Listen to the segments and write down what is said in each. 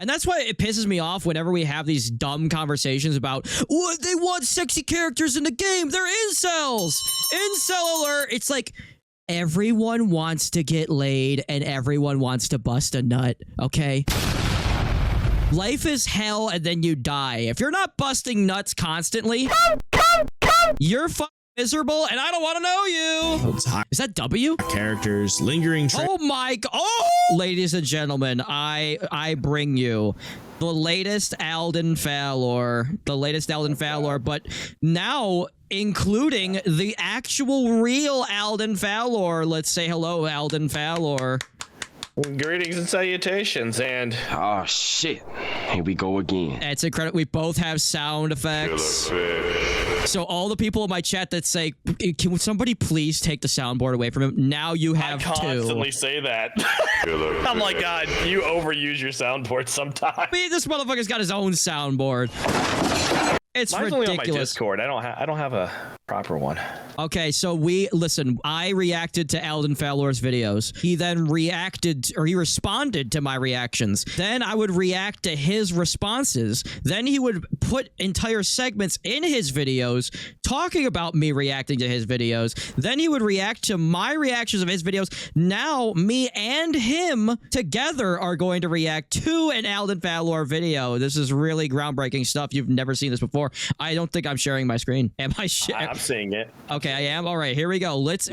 And that's why it pisses me off whenever we have these dumb conversations about what they want sexy characters in the game. They're incels. Incel alert. It's like everyone wants to get laid and everyone wants to bust a nut. Okay. Life is hell and then you die. If you're not busting nuts constantly, you're fucking miserable and I don't want to know you. Is that W? Characters, lingering. Oh my god. Oh! Ladies and gentlemen, I bring you the latest Alden Fallor. The latest Alden Fallor, but now including the actual real Alden Fallor. Let's say hello, Alden Fallor. Greetings and salutations, and oh shit, here we go again. It's incredible. We both have sound effects. So all the people in my chat that say, "Can somebody please take the soundboard away from him?" Now you have I constantly say that. I'm like, God, you overuse your soundboard sometimes. I mean, this motherfucker's got his own soundboard. It's Mine's ridiculous. only on my Discord. I don't have a proper one. Okay, so listen, I reacted to Alden Fallor's videos. He then he responded to my reactions. Then I would react to his responses. Then he would put entire segments in his videos talking about me reacting to his videos. Then he would react to my reactions of his videos. Now, me and him together are going to react to an Alden Fallor video. This is really groundbreaking stuff. You've never seen this before. I don't think I'm sharing my screen. Am I? I'm seeing it. Okay, I am. All right, here we go. Let's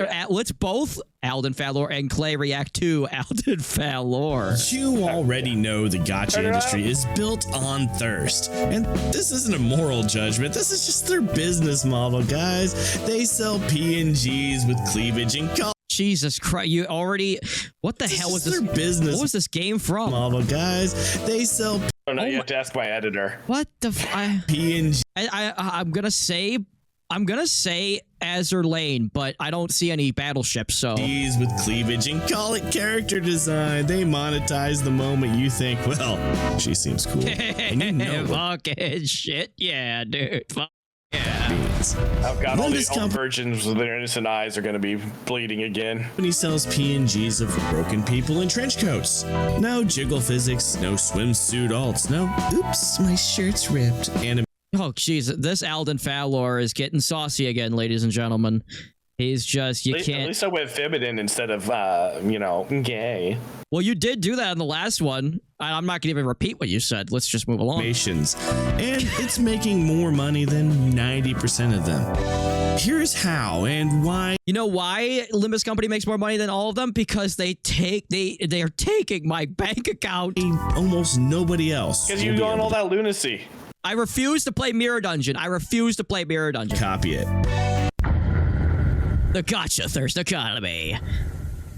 both Alden Fallor and Clay react to Alden Fallor. You already know the gacha industry is built on thirst. And this isn't a moral judgment. This is just their business model, guys. They sell PNGs with cleavage and Jesus Christ, you already... What the hell was this? Their business what was this game from? Model, guys. They sell... Oh, no, you have to ask my editor. What the... PNG... I'm gonna say Azure Lane, but I don't see any battleships, so... These with cleavage and call it character design. They monetize the moment you think, well, she seems cool. And you know fucking shit, yeah, dude. Fuck yeah. Oh god, all the old virgins with their innocent eyes are going to be bleeding again. When he sells PNGs of broken people in trench coats. No jiggle physics, no swimsuit alts, no, oops, my shirt's ripped. Oh, jeez, this Alden Fallor is getting saucy again, ladies and gentlemen. He's just, you can't... At least I went feminine instead of, you know, gay. Well, you did do that in the last one. I'm not going to even repeat what you said. Let's just move along. And it's making more money than 90% of them. Here's how and why. You know why Limbus Company makes more money than all of them? Because they are taking my bank account. Almost nobody else. Because you on all that lunacy. I refuse to play Mirror Dungeon. I refuse to play Mirror Dungeon. Copy it. The Gacha Thirst Economy.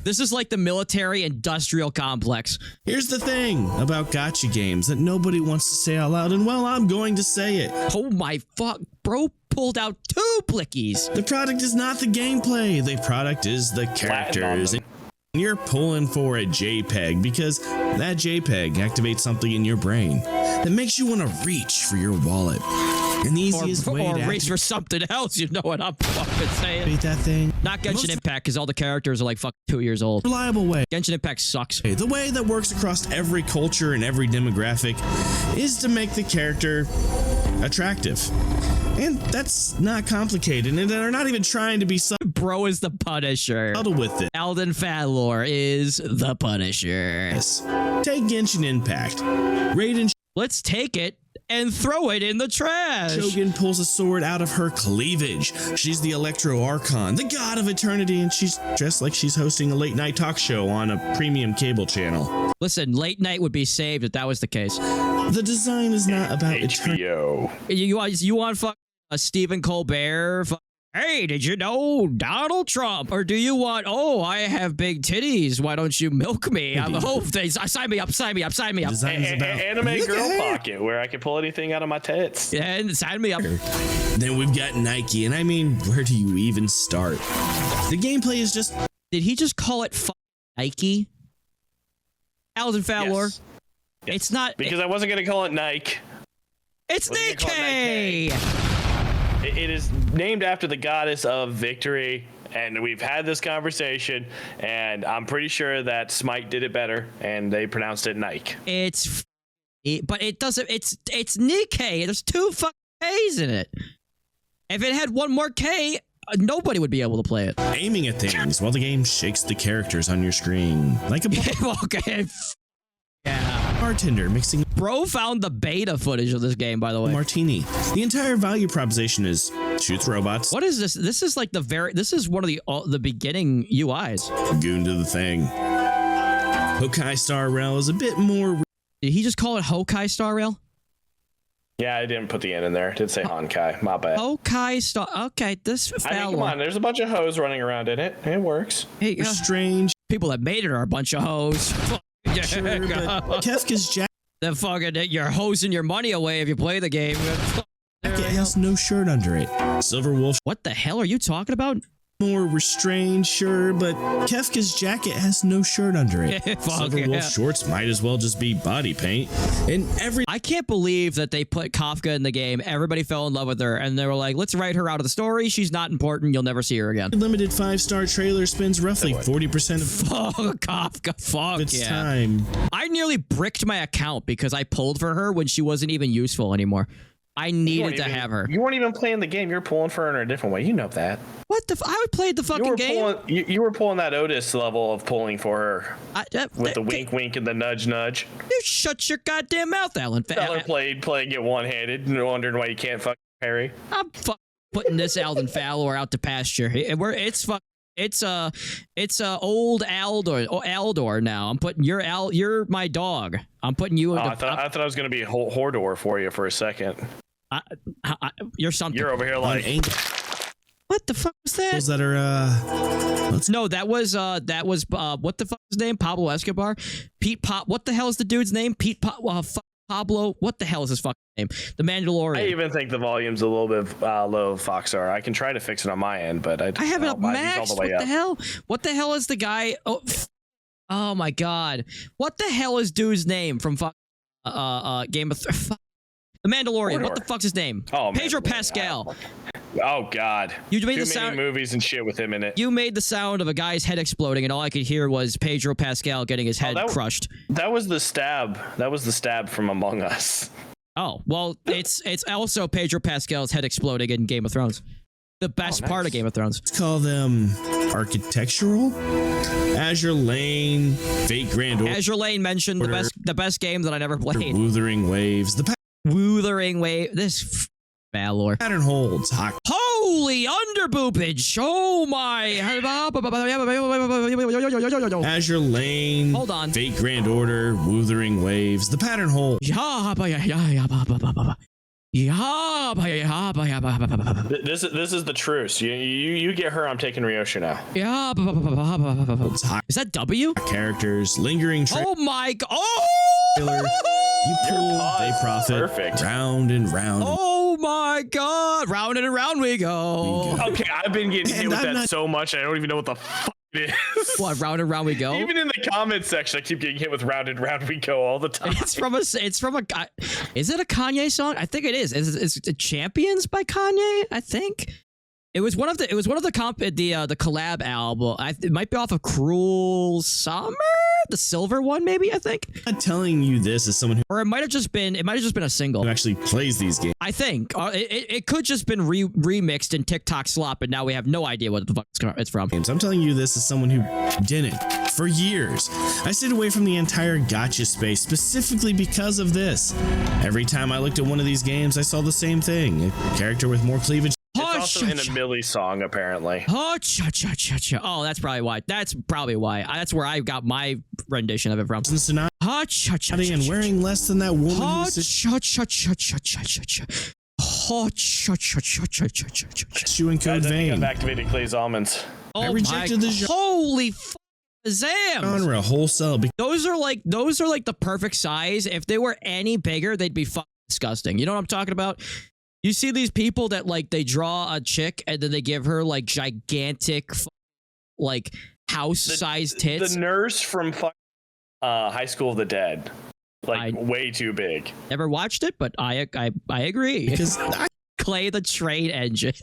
This is like the military industrial complex. Here's the thing about gacha games that nobody wants to say out loud, and well, I'm going to say it. Oh my fuck, bro pulled out 2 plickies. The product is not the gameplay. The product is the characters. You're pulling for a JPEG because that JPEG activates something in your brain that makes you want to reach for your wallet. And the easiest way to reach for something else, you know what I'm fucking saying. Beat that thing. Not Genshin Impact, because all the characters are like fucking 2 years old. Reliable way. Genshin Impact sucks. The way that works across every culture and every demographic is to make the character attractive. And that's not complicated, and they're not even trying to be Bro is the Punisher. With it. Alden Fallor is the Punisher. Yes. Take Genshin Impact. Raiden. Let's take it and throw it in the trash. Shogun pulls a sword out of her cleavage. She's the Electro Archon, the god of eternity, and she's dressed like she's hosting a late night talk show on a premium cable channel. Listen, late night would be saved if that was the case. The design is not about HBO. You want fuck Stephen Colbert? Hey, did you know Donald Trump? Or do you want, oh, I have big titties. Why don't you milk me? I'm the whole thing. Sign me up, sign me up, sign me up. Anime girl pocket where I can pull anything out of my tits. And sign me up. Then we've got Nike, and I mean, where do you even start? The gameplay is just... Did he just call it Nike? Alden Fallor? Yes. It's not... Because I wasn't going to call it Nike. It's Nike! It is named after the goddess of victory, and we've had this conversation, and I'm pretty sure that Smite did it better, and they pronounced it Nike. It's but it doesn't. It's Nikkei. There's 2 fucking K's in it. If it had 1 more K, nobody would be able to play it. Aiming at things while the game shakes the characters on your screen like a Okay. Yeah. bartender mixing Bro found the beta footage of this game, by the way. martini. The entire value proposition is shoots robots. What is this? This is like this is one of the beginning UIs. Goon to the thing. Hokai Star Rail is a bit more. Did he just call it Hokai Star Rail? Yeah, I didn't put the N in there. It did say Honkai. My bad. Hokai Star. Okay, this. I mean, come on. There's a bunch of hoes running around in it. It works. Hey, strange. people that made it are a bunch of hoes. Sure, but Kefka's jacket The fucking you're hosing your money away if you play the game. has no shirt under it. Silver Wolf What the hell are you talking about? more restrained, sure, but Kefka's jacket has no shirt under it. Silver Wolf shorts might as well just be body paint. And I can't believe that they put Kafka in the game. Everybody fell in love with her, and they were like, let's write her out of the story. She's not important. You'll never see her again. limited 5-star trailer spends roughly 40% of Fuck Kafka. Fuck its yeah. time. I nearly bricked my account because I pulled for her when she wasn't even useful anymore. I needed to have her. You weren't even playing the game. You're pulling for her in a different way. You know that. What the? I played the fucking game. You were pulling that Otis level of pulling for her with the wink, wink, and the nudge, nudge. You shut your goddamn mouth, Alan. Feller playing it one-handed and wondering why you can't fucking parry. I'm putting this Alden Fowler out to pasture. It's old Aldor now. I'm putting you're my dog. I'm putting you. I thought I was gonna be a Hordor for you for a second. You're something. You're over here like. What the fuck was that? Those that are No, that was what the fuck is his name? Pablo Escobar. What the hell is the dude's name? Pablo. What the hell is his fucking name? The Mandalorian. I even think the volume's a little bit low, Foxar. I can try to fix it on my end, but I have it up maxed. All the way what the hell? What the hell is the guy? Oh my god! What the hell is dude's name from Game of Thrones? The Mandalorian. What the fuck's his name? Oh, Pedro Pascal. Oh god! You made Too the sound. many movies and shit with him in it. You made the sound of a guy's head exploding, and all I could hear was Pedro Pascal getting his head crushed. That was the stab. That was the stab from Among Us. Oh well, it's also Pedro Pascal's head exploding in Game of Thrones. The best part of Game of Thrones. Let's call them architectural. Azure Lane, Fate Grand Order. Azure Lane mentioned the best game that I never played. Wuthering Waves. Wuthering Wave. This Valor. Pattern holds. Holy underboopage. Oh my. Azure Lane. Hold on. Fate Grand Order. Wuthering Waves. The pattern holds. This is the truce. You get her. I'm taking Ryosha now. Is that W? Characters. Lingering. Oh my god. You pull, they profit. Perfect. Round and round. Oh my god. Round and round we go. Okay, I've been getting hit with that so much, I don't even know what the fuck it is. What, round and round we go? Even in the comments section, I keep getting hit with round and round we go all the time. It's from a is it a Kanye song? I think it is. It's Champions by Kanye, I think. It was one of the collab album. It might be off of Cruel Summer, the silver one, maybe. I think. I'm not telling you this as someone who, or it might have just been a single. Who actually plays these games. I think it could just been remixed in TikTok slop, and now we have no idea what the fuck it's from. I'm telling you this as someone who didn't for years. I stayed away from the entire gacha space specifically because of this. Every time I looked at one of these games, I saw the same thing: a character with more cleavage. It's also in a Millie song, apparently. Oh, that's probably why. That's where I got my rendition of it from. And wearing less than that woman you in Code Vein. I've activated Clay's almonds. Oh, I rejected the holy genre wholesale. Those are like the perfect size. If they were any bigger, they'd be fucking disgusting. You know what I'm talking about? You see these people that like they draw a chick and then they give her like gigantic like house-sized tits. The nurse from High School of the Dead, way too big. Never watched it, but I agree. Because Clay the train engine.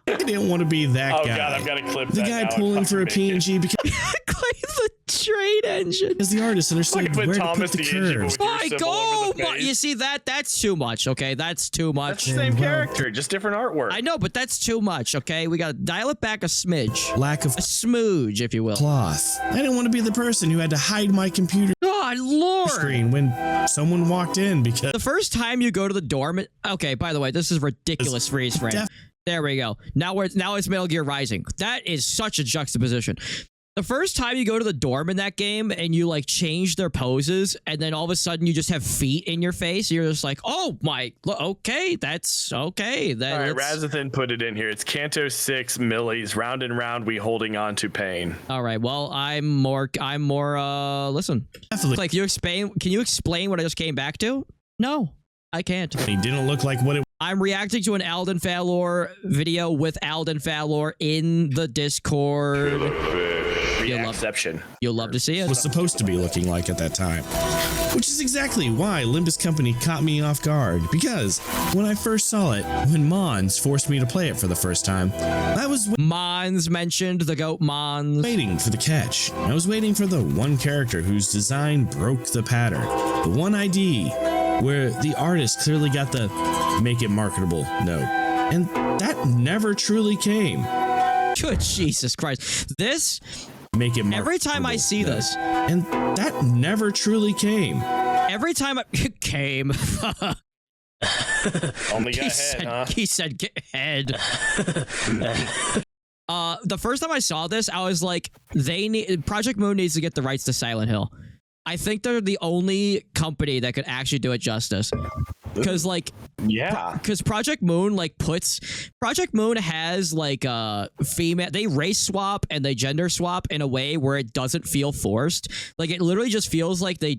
I didn't want to be that guy. Oh god, I've got to clip the that guy now pulling for a PNG because Clay the train engine. Because the artist understood Like when where Thomas to put the the Engine curves. would- My symbol over the God, face. you see that's too much. Okay, that's too much. That's the same Well, character, just different artwork. I know, but that's too much. Okay, we gotta dial it back a smidge, Lack of a smooge, if you will. cloth. I didn't want to be the person who had to hide my computer God, Lord. screen when someone walked in because The first time you go to the dorm, okay, by the way, this is ridiculous freeze frame. Def- There we go. Now it's Metal Gear Rising. That is such a juxtaposition. The first time you go to the dorm in that game and you like change their poses and then all of a sudden you just have feet in your face, you're just like, oh my, okay, that's okay. All right, Razathan put it in here. It's Canto 6 Millies, round and round, we holding on to pain. All right, well, I'm more, listen. definitely Like, can you explain what I just came back to? No, I can't. he didn't look like what it I'm reacting to an Alden Falor video with Alden Falor in the Discord. Reacception. You'll love to see it. was supposed to be looking like at that time. Which is exactly why Limbus Company caught me off guard, because when I first saw it, when Mons forced me to play it for the first time, I was Mons mentioned, the goat Mons. waiting for the catch. I was waiting for the one character whose design broke the pattern, the one ID where the artist clearly got the make it marketable note. And that never truly came. Good Jesus Christ. This, Make it marketable every time I see note. this, And that never truly came. every time I came. Only got head, huh? He said get head. The first time I saw this, I was like, Project Moon needs to get the rights to Silent Hill. I think they're the only company that could actually do it justice. Because like, Yeah. because Project Moon Project Moon has like female, they race swap and they gender swap in a way where it doesn't feel forced. Like it literally just feels like they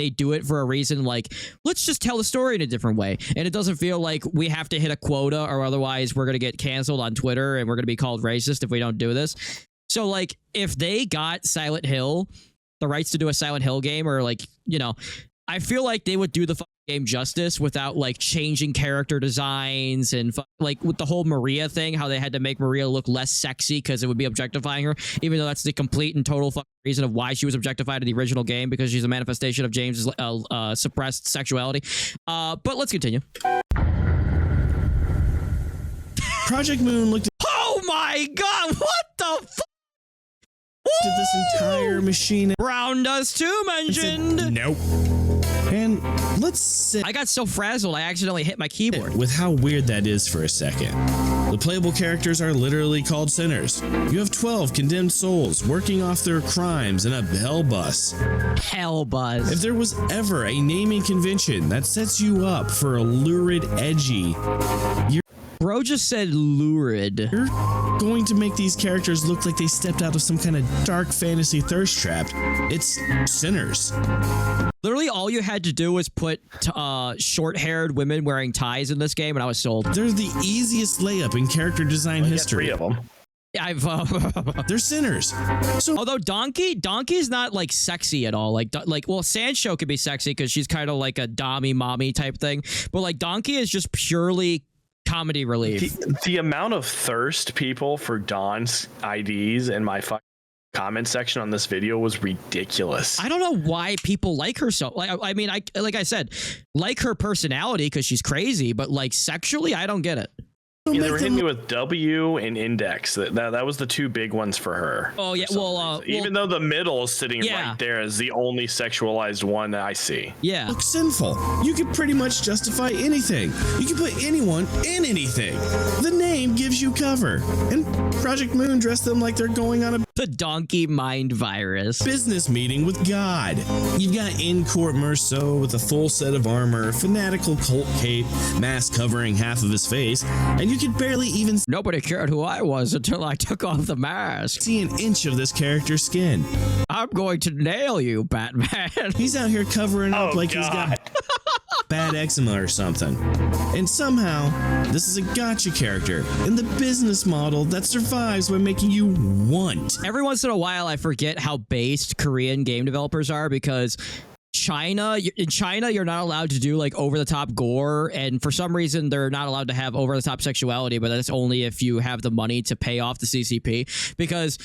do it for a reason. Like, let's just tell the story in a different way, and it doesn't feel like we have to hit a quota or otherwise we're gonna get canceled on Twitter and we're gonna be called racist if we don't do this. So like, if they got Silent Hill, the rights to do a Silent Hill game, or like, you know, I feel like they would do the game justice without like changing character designs and like with the whole Maria thing, how they had to make Maria look less sexy because it would be objectifying her, even though that's the complete and total reason of why she was objectified in the original game, because she's a manifestation of James's suppressed sexuality. But let's continue. Project Moon looked Oh my God! What the fuck? at this entire machine Brown does too and said, mentioned. nope. And let's sit I got so frazzled I accidentally hit my keyboard. with how weird that is for a second. The playable characters are literally called sinners. You have 12 condemned souls working off their crimes in a hell bus. Hell buzz. If there was ever a naming convention that sets you up for a lurid edgy, Bro just said lurid. you're going to make these characters look like they stepped out of some kind of dark fantasy thirst trap. It's sinners. Literally, all you had to do was put short-haired women wearing ties in this game, and I was sold. They're the easiest layup in character design You got history. 3 of them. I've They're sinners. So although Donkey's not like sexy at all. Like well, Sancho could be sexy because she's kind of like a dommy mommy type thing, but like Donkey is just purely comedy relief. The amount of thirst people for Dawn's IDs in my comment section on this video was ridiculous. I don't know why people like her so. Like I mean, like I said, like her personality because she's crazy, but like sexually, I don't get it. Yeah, they were hitting me with W and Index. That was the 2 big ones for her. Oh yeah, even though the middle is sitting right there as the only sexualized one that I see. Yeah. look sinful. You could pretty much justify anything. You can put anyone in anything. The name gives you cover. And Project Moon dressed them like they're going on a The donkey mind virus. business meeting with God. You've got in-court Merceau with a full set of armor, fanatical cult cape, mask covering half of his face, and you could barely even Nobody cared who I was until I took off the mask. see an inch of this character's skin. I'm going to nail you, Batman. He's out here covering up Oh, like he's got bad eczema or something. And somehow, this is a gotcha character in the business model that survives by making you want. Every once in a while, I forget how based Korean game developers are because in China, you're not allowed to do like over the top gore, and for some reason they're not allowed to have over the top sexuality, but that's only if you have the money to pay off the CCP, because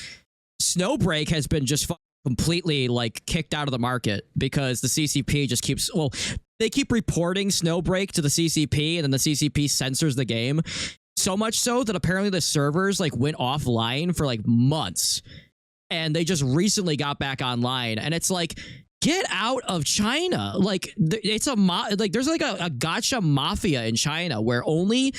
Snowbreak has been just completely like kicked out of the market because the CCP just keeps, well, they keep reporting Snowbreak to the CCP, and then the CCP censors the game. So much so that apparently the servers like went offline for like months, and they just recently got back online. And it's like, get out of China. Like it's like there's like a gacha mafia in China where only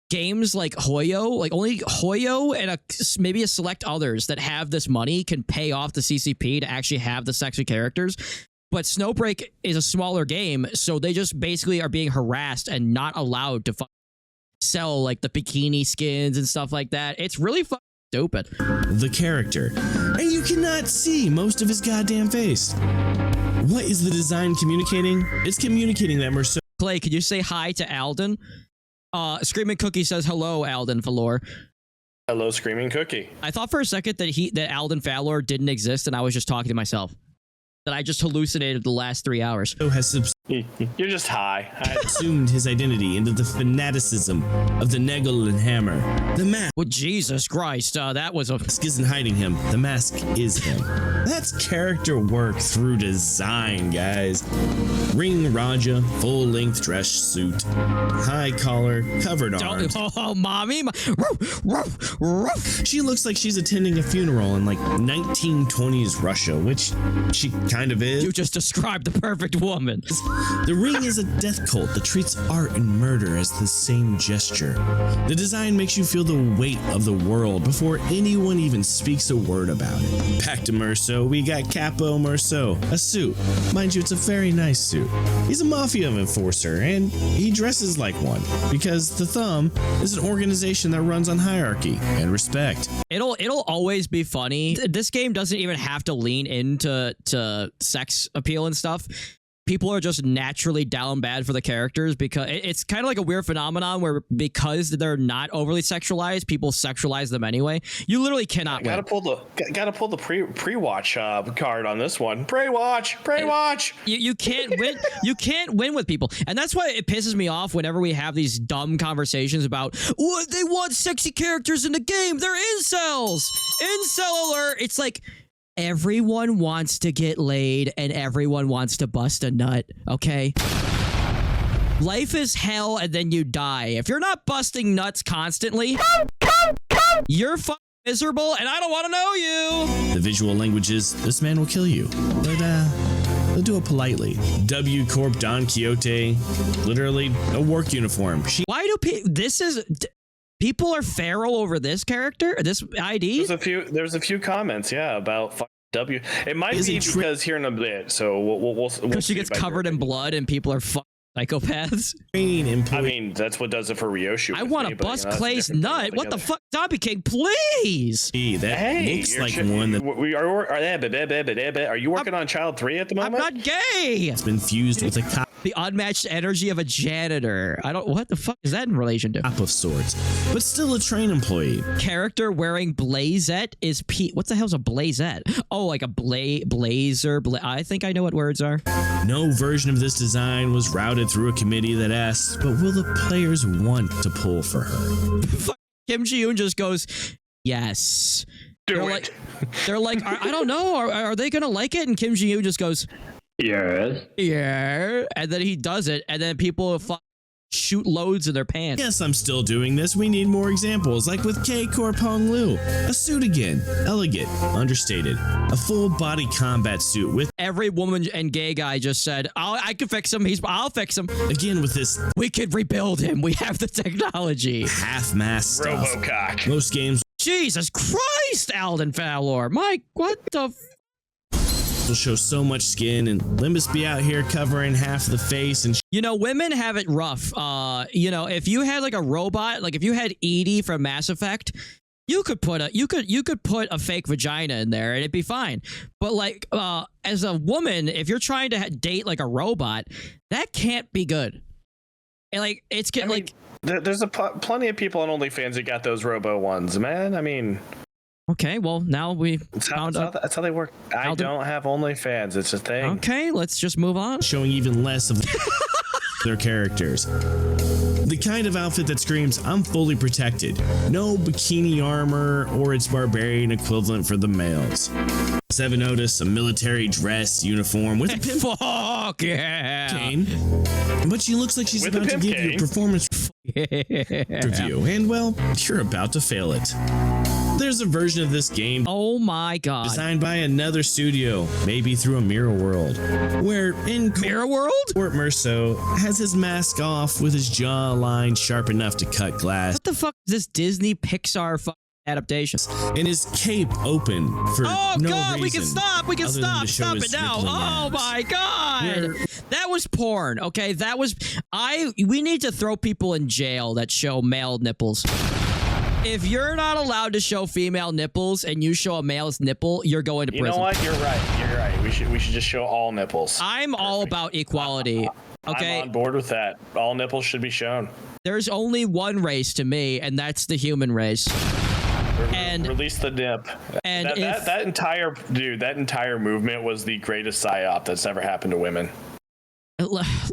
games like Hoyo, like only Hoyo and maybe a select others that have this money can pay off the CCP to actually have the sexy characters. But Snowbreak is a smaller game, so they just basically are being harassed and not allowed to sell like the bikini skins and stuff like that. It's really stupid. The character, and you cannot see most of his goddamn face. What is the design communicating? It's communicating that Merceau. Clay, could you say hi to Alden? Screaming Cookie says hello, Alden Valor. Hello, Screaming Cookie. I thought for a second that Alden Valor didn't exist, and I was just talking to myself. That I just hallucinated the last 3 hours. You're just high. I assumed his identity into the fanaticism of the Negel and Hammer. The mask. Well, Jesus Christ, that was a... isn't hiding him. The mask is him. That's character work through design, guys. Ring Raja, full-length dress suit, high collar, covered arms. Oh, mommy. She looks like she's attending a funeral in like 1920s Russia, which she kind of is. You just described the perfect woman. The ring is a death cult that treats art and murder as the same gesture. The design makes you feel the weight of the world before anyone even speaks a word about it. Back to Merceau, we got Capo Merceau, a suit. Mind you, it's a very nice suit. He's a mafia enforcer, and he dresses like one, because the Thumb is an organization that runs on hierarchy and respect. It'll always be funny. This game doesn't even have to lean into sex appeal and stuff. People are just naturally down bad for the characters because it's kind of like a weird phenomenon where because they're not overly sexualized, people sexualize them anyway. You literally cannot win. Gotta pull the pre-watch card on this one. Pre-watch. You can't win. You can't win with people, and that's why it pisses me off whenever we have these dumb conversations about what they want sexy characters in the game. They're incels. Incel alert. It's like, everyone wants to get laid and everyone wants to bust a nut, okay? Life is hell and then you die. If you're not busting nuts constantly, you're miserable and I don't want to know you. The visual language is, this man will kill you. But, they'll do it politely. W Corp Don Quixote, literally a work uniform. Why do people are feral over this character, this ID? There's a few comments, yeah, about W. It might be because here in a bit, so we'll because she gets covered in blood and people are psychopaths. I mean, that's what does it for Ryoshu. I want to bust Clay's nut. What the fuck, Zombie King? Please. That looks like one that are you working on Child 3 at the moment? I'm not gay. It's been fused with a the unmatched energy of a janitor. What the fuck is that in relation to? Cop of sorts, but still a train employee. Character wearing blazette is What the hell's a blazette? Oh, like a blazer. I think I know what words are. No version of this design was routed through a committee that asks, but will the players want to pull for her? Kim Ji-yoon just goes, yes. They're like, I don't know. Are they gonna like it? And Kim Ji-yoon just goes, yes. Yeah. And then he does it, and then people shoot loads in their pants. Yes, I'm still doing this. We need more examples, like with K Corp Hong Lu. A suit again. Elegant, understated. A full body combat suit with every woman and gay guy just said, I can fix him. I'll fix him. Again with this. We could rebuild him. We have the technology. Half-mass stuff. Robocock. Most games. Jesus Christ, Alden Valor. Mike, what the will show so much skin, and Limbus be out here covering half the face. And women have it rough. If you had like a robot, like if you had Edie from Mass Effect, you could put a fake vagina in there and it'd be fine. But like as a woman, if you're trying to date like a robot, that can't be good. And like there's plenty of people on OnlyFans that got those robo ones, man. I mean. Okay, well, now that's how they work. I don't have OnlyFans. It's a thing. Okay, let's just move on. Showing even less of their characters. The kind of outfit that screams, I'm fully protected. No bikini armor or its barbarian equivalent for the males. 7 Otis, a military dress uniform with a pimp Fuck yeah. cane. But she looks like she's With a about to pimp give you a cane. performance review. And, well, you're about to fail it. There's a version of this game Oh my god. designed by another studio, maybe through a mirror world, where in Mirror World? Court Merceau has his mask off with his jawline sharp enough to cut glass What the fuck is this Disney Pixar adaptation? and his cape open for Oh no god, reason. we can stop. We can other than stop. to show Stop his it now. rippling Oh abs. my god. Where- That was porn. Okay, that was we need to throw people in jail that show male nipples. If you're not allowed to show female nipples and you show a male's nipple, you're going to You prison. know what? You're right. You're right. We should just show all nipples. I'm all about equality. Okay, I'm on board with that. All nipples should be shown. there's only one race to me, and that's the human race. And- Release the nip. and that entire movement was the greatest psyop that's ever happened to women.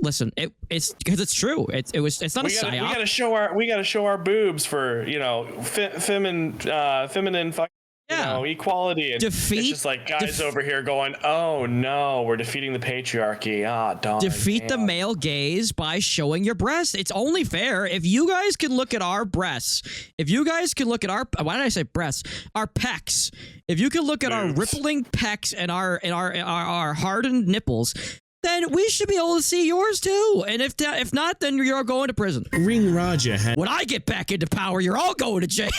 Listen, it's because it's true. It's not a We psyop. gotta show our boobs for feminine equality, and Defeat- it's just like guys over here going, oh no, we're defeating the patriarchy. Ah, darn. Defeat the damn. male gaze by showing your breasts. It's only fair if you guys can look at our breasts. If you guys can look at why did I say breasts? Our pecs. If you can look at our Boobs. rippling pecs and our hardened nipples, then we should be able to see yours too. And if not, then you're going to prison. Ring Raja has When I get back into power, you're all going to jail.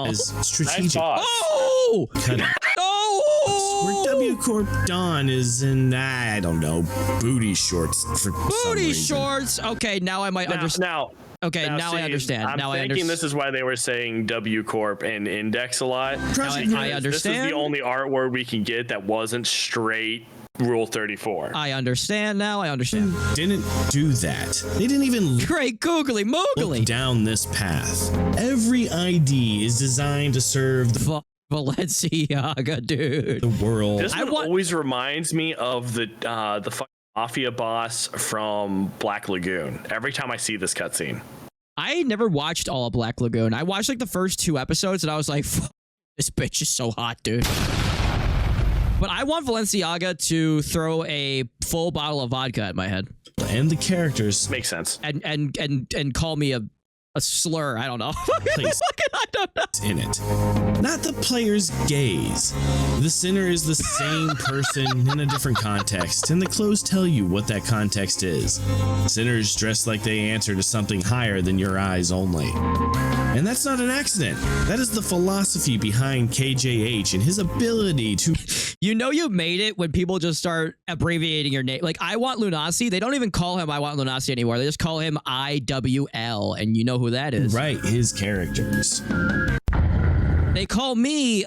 Nice strategic boss. Oh! cutting. Oh! Where W Corp Dawn is in, I don't know, booty shorts for some Booty reason. shorts. Okay, now I might understand. Now, Okay, now I see, understand. I'm Now I thinking understand. this is why they were saying W Corp and Index a lot. Project I Red- understand. This is the only art word we can get that wasn't straight Rule 34. I understand now. I understand. didn't do that. They didn't even Great googly look moogly. down this path. Every ID is designed to serve the Fuck Balenciaga, dude. world. This one want- always reminds me of the fucking mafia boss from Black Lagoon. Every time I see this cutscene. I never watched all of Black Lagoon. I watched like the first 2 episodes and I was like, fuck, this bitch is so hot, dude. But I want Balenciaga to throw a full bottle of vodka at my head And the characters Makes sense. and call me a slur. I don't know. Please. I don't know. in it. Not the player's gaze. The sinner is the same person in a different context, and the clothes tell you what that context is. Sinners dress like they answer to something higher than your eyes only. And that's not an accident. That is the philosophy behind KJH and his ability to You know you made it when people just start abbreviating your name. Like, I want Lunasi. They don't even call him I want Lunasi anymore. They just call him IWL, and you know who that is. write his characters. They call me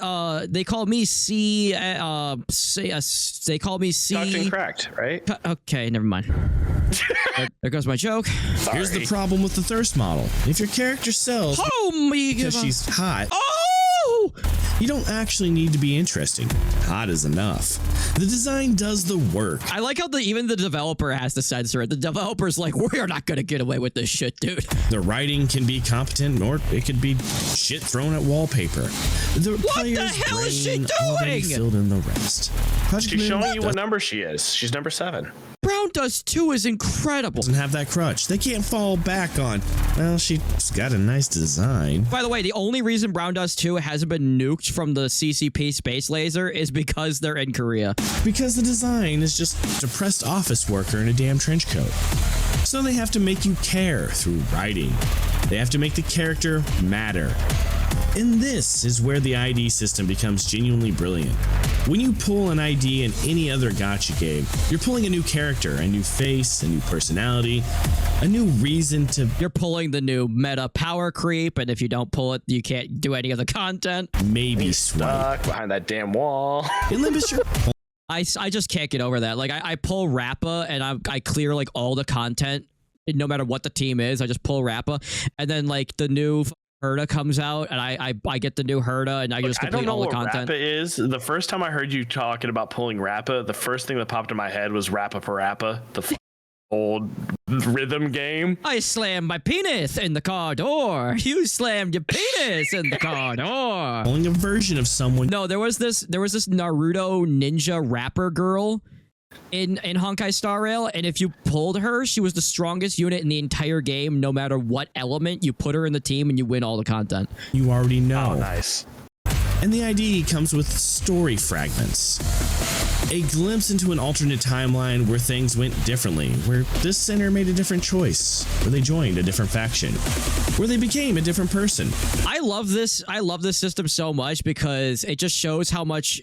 C. They call me C. Talked incorrect, right? Okay, never mind. There goes my joke. Here's the problem with the thirst model. If your character sells Oh me! because she's hot, Oh! you don't actually need to be interesting. Hot is enough. The design does the work. I like how even the developer has to censor it. The developer's like, we're not gonna get away with this shit, dude. The writing can be competent, or it could be shit thrown at wallpaper. The player's hell is she brain already doing? filled in the rest. Project She's Moon showing you doesn't what number she is. She's number 7. Brown Dust 2 is incredible. have that crutch. They can't fall back on, well, she's got a nice design. By the way, the only reason Brown Dust 2 hasn't been nuked from the CCP space laser is because they're in Korea. Because the design is just a depressed office worker in a damn trench coat. So they have to make you care through writing. They have to make the character matter. And this is where the ID system becomes genuinely brilliant. When you pull an ID in any other gacha game, you're pulling a new character, a new face, a new personality, a new reason to You're pulling the new meta power creep, and if you don't pull it, you can't do any of the content. maybe swipe. Stuck behind that damn wall. It limits your I just can't get over that. Like, I pull Rappa, and I clear, like, all the content, no matter what the team is. I just pull Rappa, and then, like, the new Herda comes out, and I get the new Herda, and I just I don't complete know all the what content. Rappa is. The first time I heard you talking about pulling Rappa, the first thing that popped in my head was Rappa for Rappa. The old rhythm game. I slammed my penis in the car door. You slammed your penis in the car door. Calling a version of someone. No, there was this Naruto ninja rapper girl in Honkai Star Rail, and if you pulled her, she was the strongest unit in the entire game, no matter what element you put her in the team, and you win all the content. You already know. Oh, nice. And the ID comes with story fragments. A glimpse into an alternate timeline where things went differently, where this sinner made a different choice, where they joined a different faction, where they became a different person. I love this system so much because it just shows how much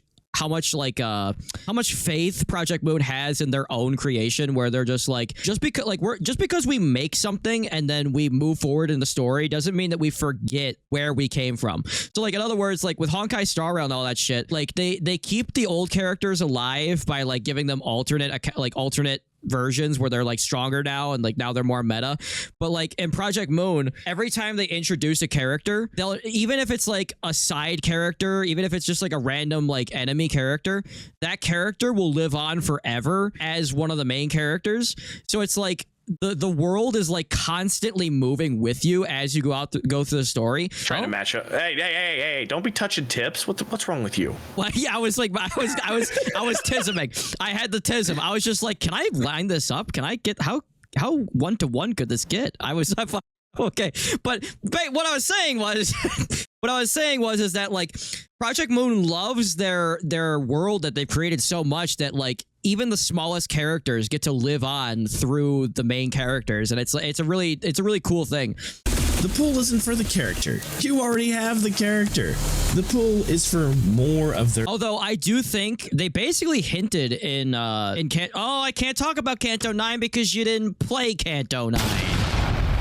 faith Project Moon has in their own creation, where they're just like, just because we make something and then we move forward in the story doesn't mean that we forget where we came from. So like, in other words, like with Honkai Star Rail and all that shit, like they keep the old characters alive by like giving them alternate versions where they're like stronger now and like now they're more meta. But like in Project Moon, every time they introduce a character, they'll, even if it's like a side character, even if it's just like a random like enemy character, that character will live on forever as one of the main characters. So it's like the world is like constantly moving with you as you go through the story. Trying to match up. Hey! Don't be touching tips. What's wrong with you? Well, yeah, I was tisming. I had the tism. I was just like, can I line this up? Can I get how 1-to-1 could this get? Okay, but what I was saying was is that like Project Moon loves their world that they've created so much that like even the smallest characters get to live on through the main characters, and it's a really cool thing. The pull isn't for the character. You already have the character. The pull is for more of their. Although I do think they basically hinted in I can't talk about Kanto 9 because you didn't play Kanto 9.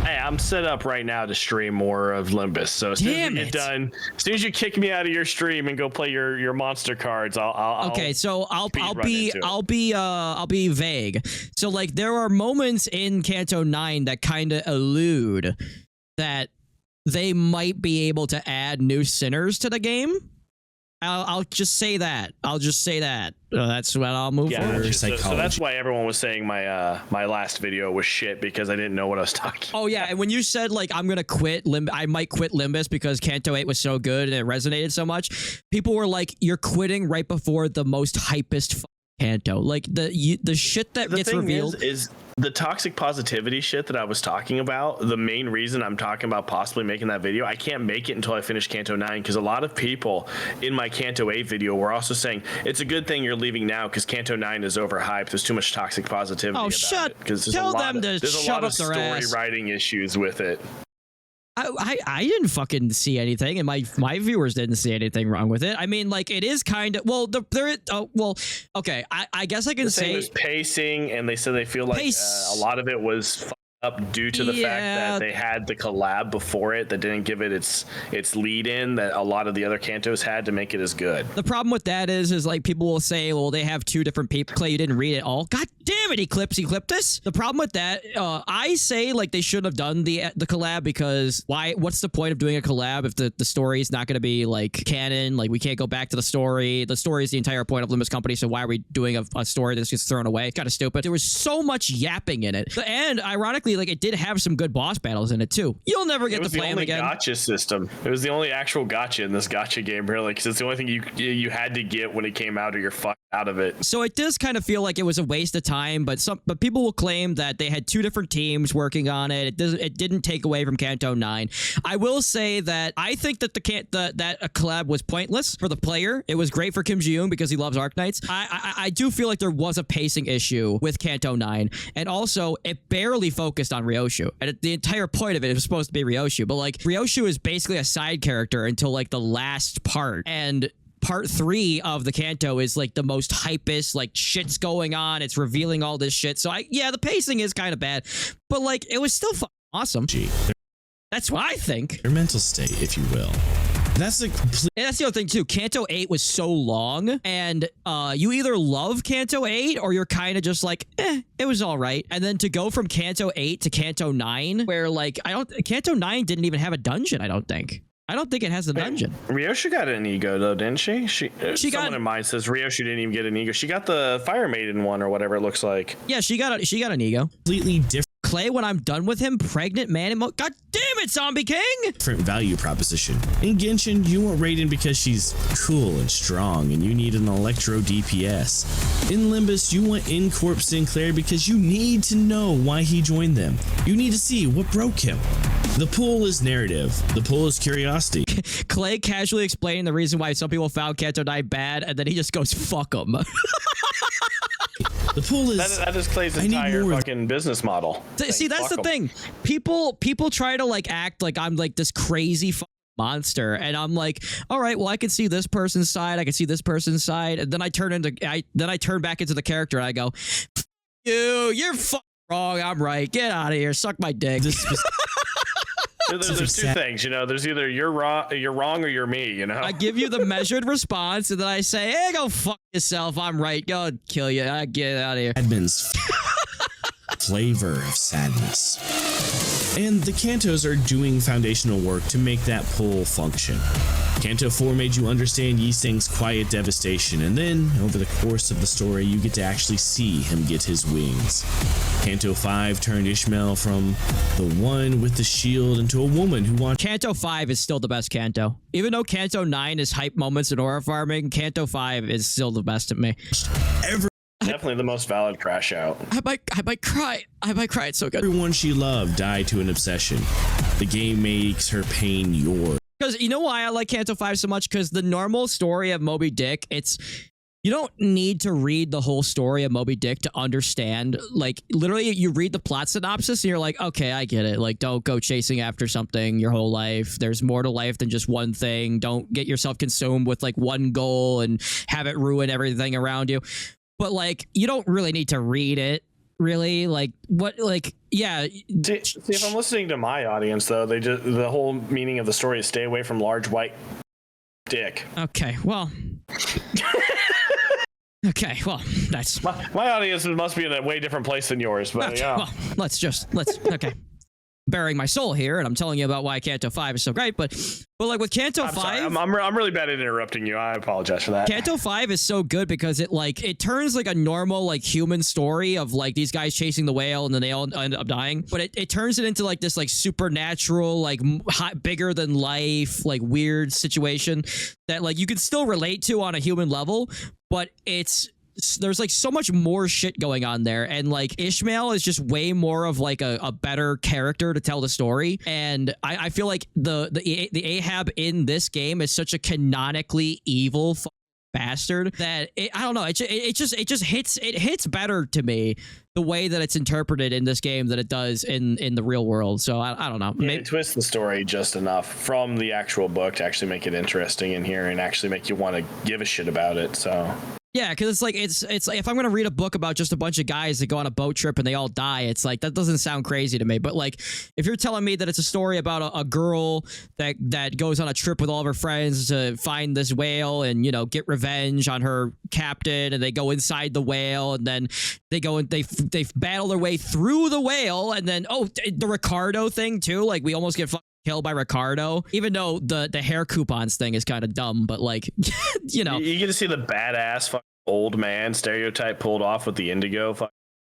Hey, I'm set up right now to stream more of Limbus. So as soon as we get done, as soon as you kick me out of your stream and go play your monster cards, I'll okay. So I'll be vague. So like there are moments in Kanto 9 that kind of allude that they might be able to add new sinners to the game. I'll just say that. That's what I'll move forward. So that's why everyone was saying my my last video was shit, because I didn't know what I was talking about. Oh yeah, and when you said like I might quit Limbus because Kanto 8 was so good and it resonated so much, people were like, you're quitting right before the most hypest Kanto. Like the shit that gets revealed is the toxic positivity shit that I was talking about. The main reason I'm talking about possibly making that video, I can't make it until I finish Kanto 9, because a lot of people in my Kanto 8 video were also saying it's a good thing you're leaving now because Kanto 9 is overhyped. There's too much toxic positivity about it. Because there's a lot of story writing issues with it. I didn't fucking see anything, and my viewers didn't see anything wrong with it. I mean, like, it is kind of okay. I guess I can say it was pacing, and they said they feel like a lot of it was up due to the fact that they had the collab before it that didn't give it its lead in that a lot of the other Kantos had to make it as good. The problem with that is like people will say, well, they have two different people. Clay, you didn't read it all. God damn it, he clipped this. The problem with that, I say like they should have done the collab, because what's the point of doing a collab if the story is not going to be like canon? Like we can't go back to the story. The story is the entire point of Limbus Company, so why are we doing a story that's just thrown away? Kind of stupid. There was so much yapping in it, and ironically, like it did have some good boss battles in it too. You'll never get to play them again. It was the only gotcha system. It was the only actual gotcha in this gotcha game, really, because it's the only thing you had to get when it came out, or you're fucked out of it. So it does kind of feel like it was a waste of time, but people will claim that they had two different teams working on it. It didn't take away from Kanto 9. I will say that I think that that a collab was pointless for the player. It was great for Kim Ji-yoon because he loves Arknights. I do feel like there was a pacing issue with Kanto 9, and also it barely focused on Ryoshu. And the entire point of it was supposed to be Ryoshu, but like Ryoshu is basically a side character until like the last part, and part 3 of the Kanto is like the most hypest, like shit's going on, it's revealing all this shit. So the pacing is kind of bad, but like it was still awesome. That's what I think. Your mental state, if you will. That's the other thing too. Kanto 8 was so long, and you either love Kanto 8 or you're kind of just like, it was all right. And then to go from Kanto 8 to Kanto 9, where like Kanto 9 didn't even have a dungeon, I don't think. I don't think it has the dungeon. Ryoshi got an ego though, didn't she? She someone got, in mine says Ryoshi didn't even get an ego. She got the Fire Maiden one or whatever it looks like. Yeah, she got an ego. Completely Clay, when I'm done with him, pregnant man. God damn it, Zombie King! different value proposition. In Genshin, you want Raiden because she's cool and strong, and you need an Electro DPS. In Limbus, you want In-Corp Sinclair because you need to know why he joined them. You need to see what broke him. The pull is narrative. The pull is curiosity. Clay casually explaining the reason why some people found Kanto 9 bad, and then he just goes, fuck them. The pull is that is Clay's entire fucking business model. See, that's the thing. People try to like act like I'm like this crazy monster, and I'm like, all right, well, I can see this person's side, I can see this person's side, and then I turn back into the character, and I go, you're wrong, I'm right, get out of here, suck my dick. There's two things, you know. There's either you're wrong or you're me, you know. I give you the measured response, and then I say, hey, go fuck yourself, I'm right, go kill you, I get out of here. Admin's flavor of sadness. And the Kantos are doing foundational work to make that pull function. Kanto 4 made you understand Yi Seng's quiet devastation, and then, over the course of the story, you get to actually see him get his wings. Kanto 5 turned Ishmael from the one with the shield into a woman who wants... Kanto 5 is still the best Kanto. Even though Kanto 9 is hype moments in horror farming, Kanto 5 is still the best to me. Definitely the most valid crash out. I might cry. It's so good. Everyone she loved died to an obsession. The game makes her pain yours. Because you know why I like Kanto 5 so much? Because the normal story of Moby Dick, you don't need to read the whole story of Moby Dick to understand. Like, literally, you read the plot synopsis and you're like, okay, I get it. Like, don't go chasing after something your whole life. There's more to life than just one thing. Don't get yourself consumed with like one goal and have it ruin everything around you. But like, you don't really need to read it. Really, like what? Like, yeah. See, if I'm listening to my audience, though, the whole meaning of the story is stay away from large white dick. Okay, well. Okay, well, that's my audience must be in a way different place than yours, but okay, yeah. Well, let's okay. Bearing my soul here, and I'm telling you about why Kanto 5 is so great, but like with Kanto 5, sorry, I'm really bad at interrupting you. I apologize for that. Kanto 5 is so good because it turns like a normal like human story of like these guys chasing the whale and then they all end up dying, but it turns it into like this like supernatural, like bigger than life, like weird situation that like you can still relate to on a human level, but there's like so much more shit going on there, and like Ishmael is just way more of like a better character to tell the story, and I feel like the Ahab in this game is such a canonically evil bastard that I don't know, it just hits better to me the way that it's interpreted in this game than it does in the real world. So I don't know. Yeah, it twists the story just enough from the actual book to actually make it interesting in here and actually make you want to give a shit about it. So yeah, because it's like it's like if I'm gonna read a book about just a bunch of guys that go on a boat trip and they all die, it's like that doesn't sound crazy to me. But like if you're telling me that it's a story about a girl that goes on a trip with all of her friends to find this whale and, you know, get revenge on her captain, and they go inside the whale and then they go and they battle their way through the whale, and then the Ricardo thing too, like we almost get killed by Ricardo, even though the hair coupons thing is kind of dumb, but like you know, you get to see the badass old man stereotype pulled off with the indigo.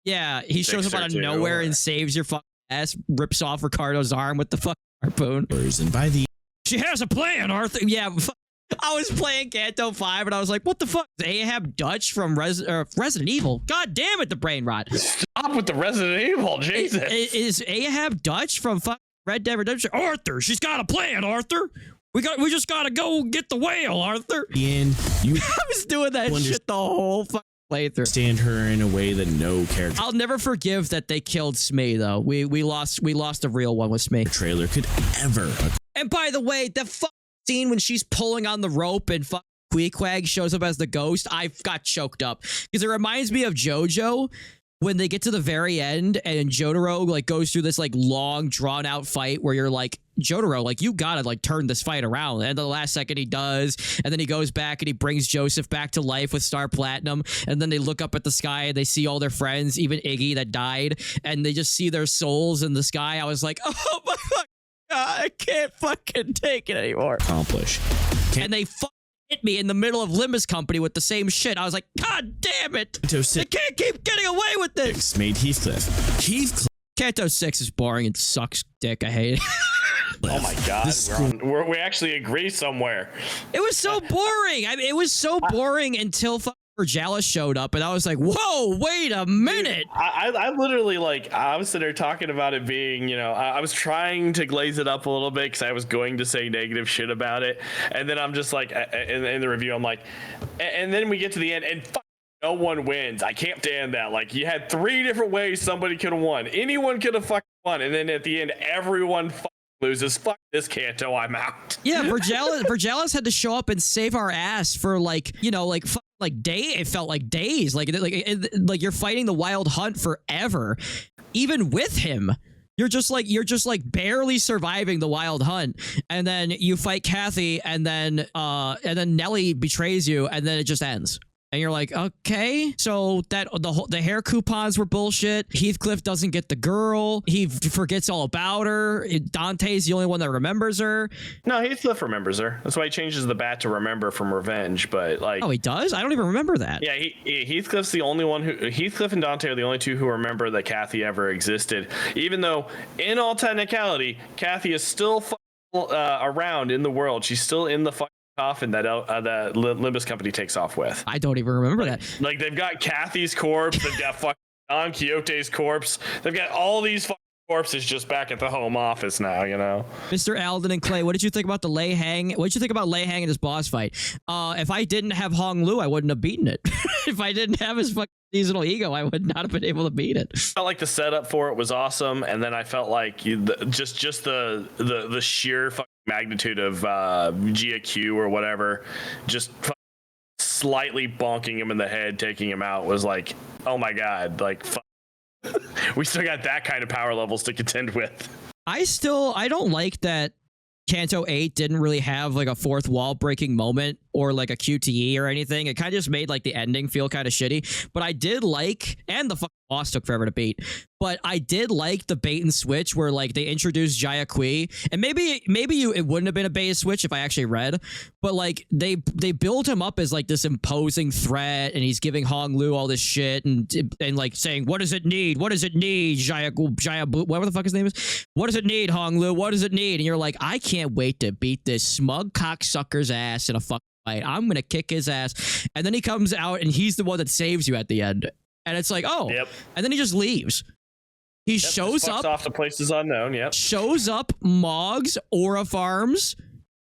Yeah, he shows up out of nowhere and saves your fucking ass, rips off Ricardo's arm with the fucking harpoon. And by the she has a plan, Arthur. Yeah, I was playing Kanto 5 and I was like, what the fuck? Is Ahab Dutch from Resident Evil? God damn it, the brain rot. Stop with the Resident Evil, Jesus. Is Ahab Dutch from fucking Red Dead Redemption? Arthur, she's got a plan, Arthur. We just gotta go get the whale, Arthur. And you I was doing that shit the whole fucking playthrough. Understand her in a way that no character. I'll never forgive that they killed Smee though. We lost a real one with Smee. Trailer could ever. And by the way, the fucking scene when she's pulling on the rope and fucking Queequeg shows up as the ghost, I got choked up because it reminds me of JoJo. When they get to the very end and Jotaro like goes through this like long drawn out fight where you're like, Jotaro, like you gotta like turn this fight around, and the last second he does, and then he goes back and he brings Joseph back to life with Star Platinum, and then they look up at the sky and they see all their friends, even Iggy that died, and they just see their souls in the sky. I was like, oh my I can't fucking take it anymore. Accomplish. And they hit me in the middle of Limbus Company with the same shit. I was like, God damn it. Kanto I can't keep getting away with this. 6 made Heathcliff. Kanto 6 is boring and sucks dick. I hate it. Oh my god, we actually agree somewhere. It was so boring. I mean, it was so boring until Verjalis showed up, and I was like, whoa, wait a minute. I literally, like, I was sitting there talking about it being, you know, I was trying to glaze it up a little bit because I was going to say negative shit about it. And then I'm just like, in the review, I'm like, and then we get to the end and no one wins. I can't stand that. Like, you had 3 different ways somebody could have won. Anyone could have fucking won. And then at the end, everyone loses. Fuck this Kanto, I'm out. Yeah, Verjalis had to show up and save our ass for, like, you know, like it felt like days. Like you're fighting the Wild Hunt forever. Even with him, you're just like barely surviving the Wild Hunt, and then you fight Kathy, and then Nelly betrays you, and then it just ends. And you're like, okay, so that the hair coupons were bullshit. Heathcliff doesn't get the girl. He forgets all about her. Dante's the only one that remembers her. No, Heathcliff remembers her. That's why he changes the bat to remember from revenge. But like, oh, he does? I don't even remember that. Yeah, Heathcliff's the only one who. Heathcliff and Dante are the only 2 who remember that Kathy ever existed. Even though, in all technicality, Kathy is still around in the world. She's still in the coffin that Limbus Company takes off with. I don't even remember that. Like, they've got Kathy's corpse, they've got fucking Don Quixote's corpse, they've got all these fucking corpses just back at the home office now, you know. Mr. Alden and Clay, what did you think about the Lei Hang? What did you think about Lei Hang in his boss fight? If I didn't have Hong Lu, I wouldn't have beaten it. If I didn't have his fucking seasonal ego, I would not have been able to beat it. I felt like the setup for it was awesome, and then I felt like just the sheer fucking magnitude of GQ or whatever, just slightly bonking him in the head, taking him out, was like, oh my god, like we still got that kind of power levels to contend with. I don't like that Kanto 8 didn't really have like a fourth wall breaking moment or like a QTE or anything. It kind of just made like the ending feel kind of shitty. But I did like, and the fucking boss took forever to beat, but I did like the bait and switch where like they introduced Jaya Kui, and maybe it wouldn't have been a bait and switch if I actually read, but like they build him up as like this imposing threat, and he's giving Hong Lu all this shit and like saying, what does it need, Jaya, whatever the fuck his name is, what does it need, Hong Lu, what does it need? And you're like, I can't wait to beat this smug cocksucker's ass in a fucking fight. I'm gonna kick his ass. And then he comes out and he's the one that saves you at the end. And it's like, oh, yep. And then he just leaves. He shows up off to places unknown. Yep. Shows up, mogs Aura Farms,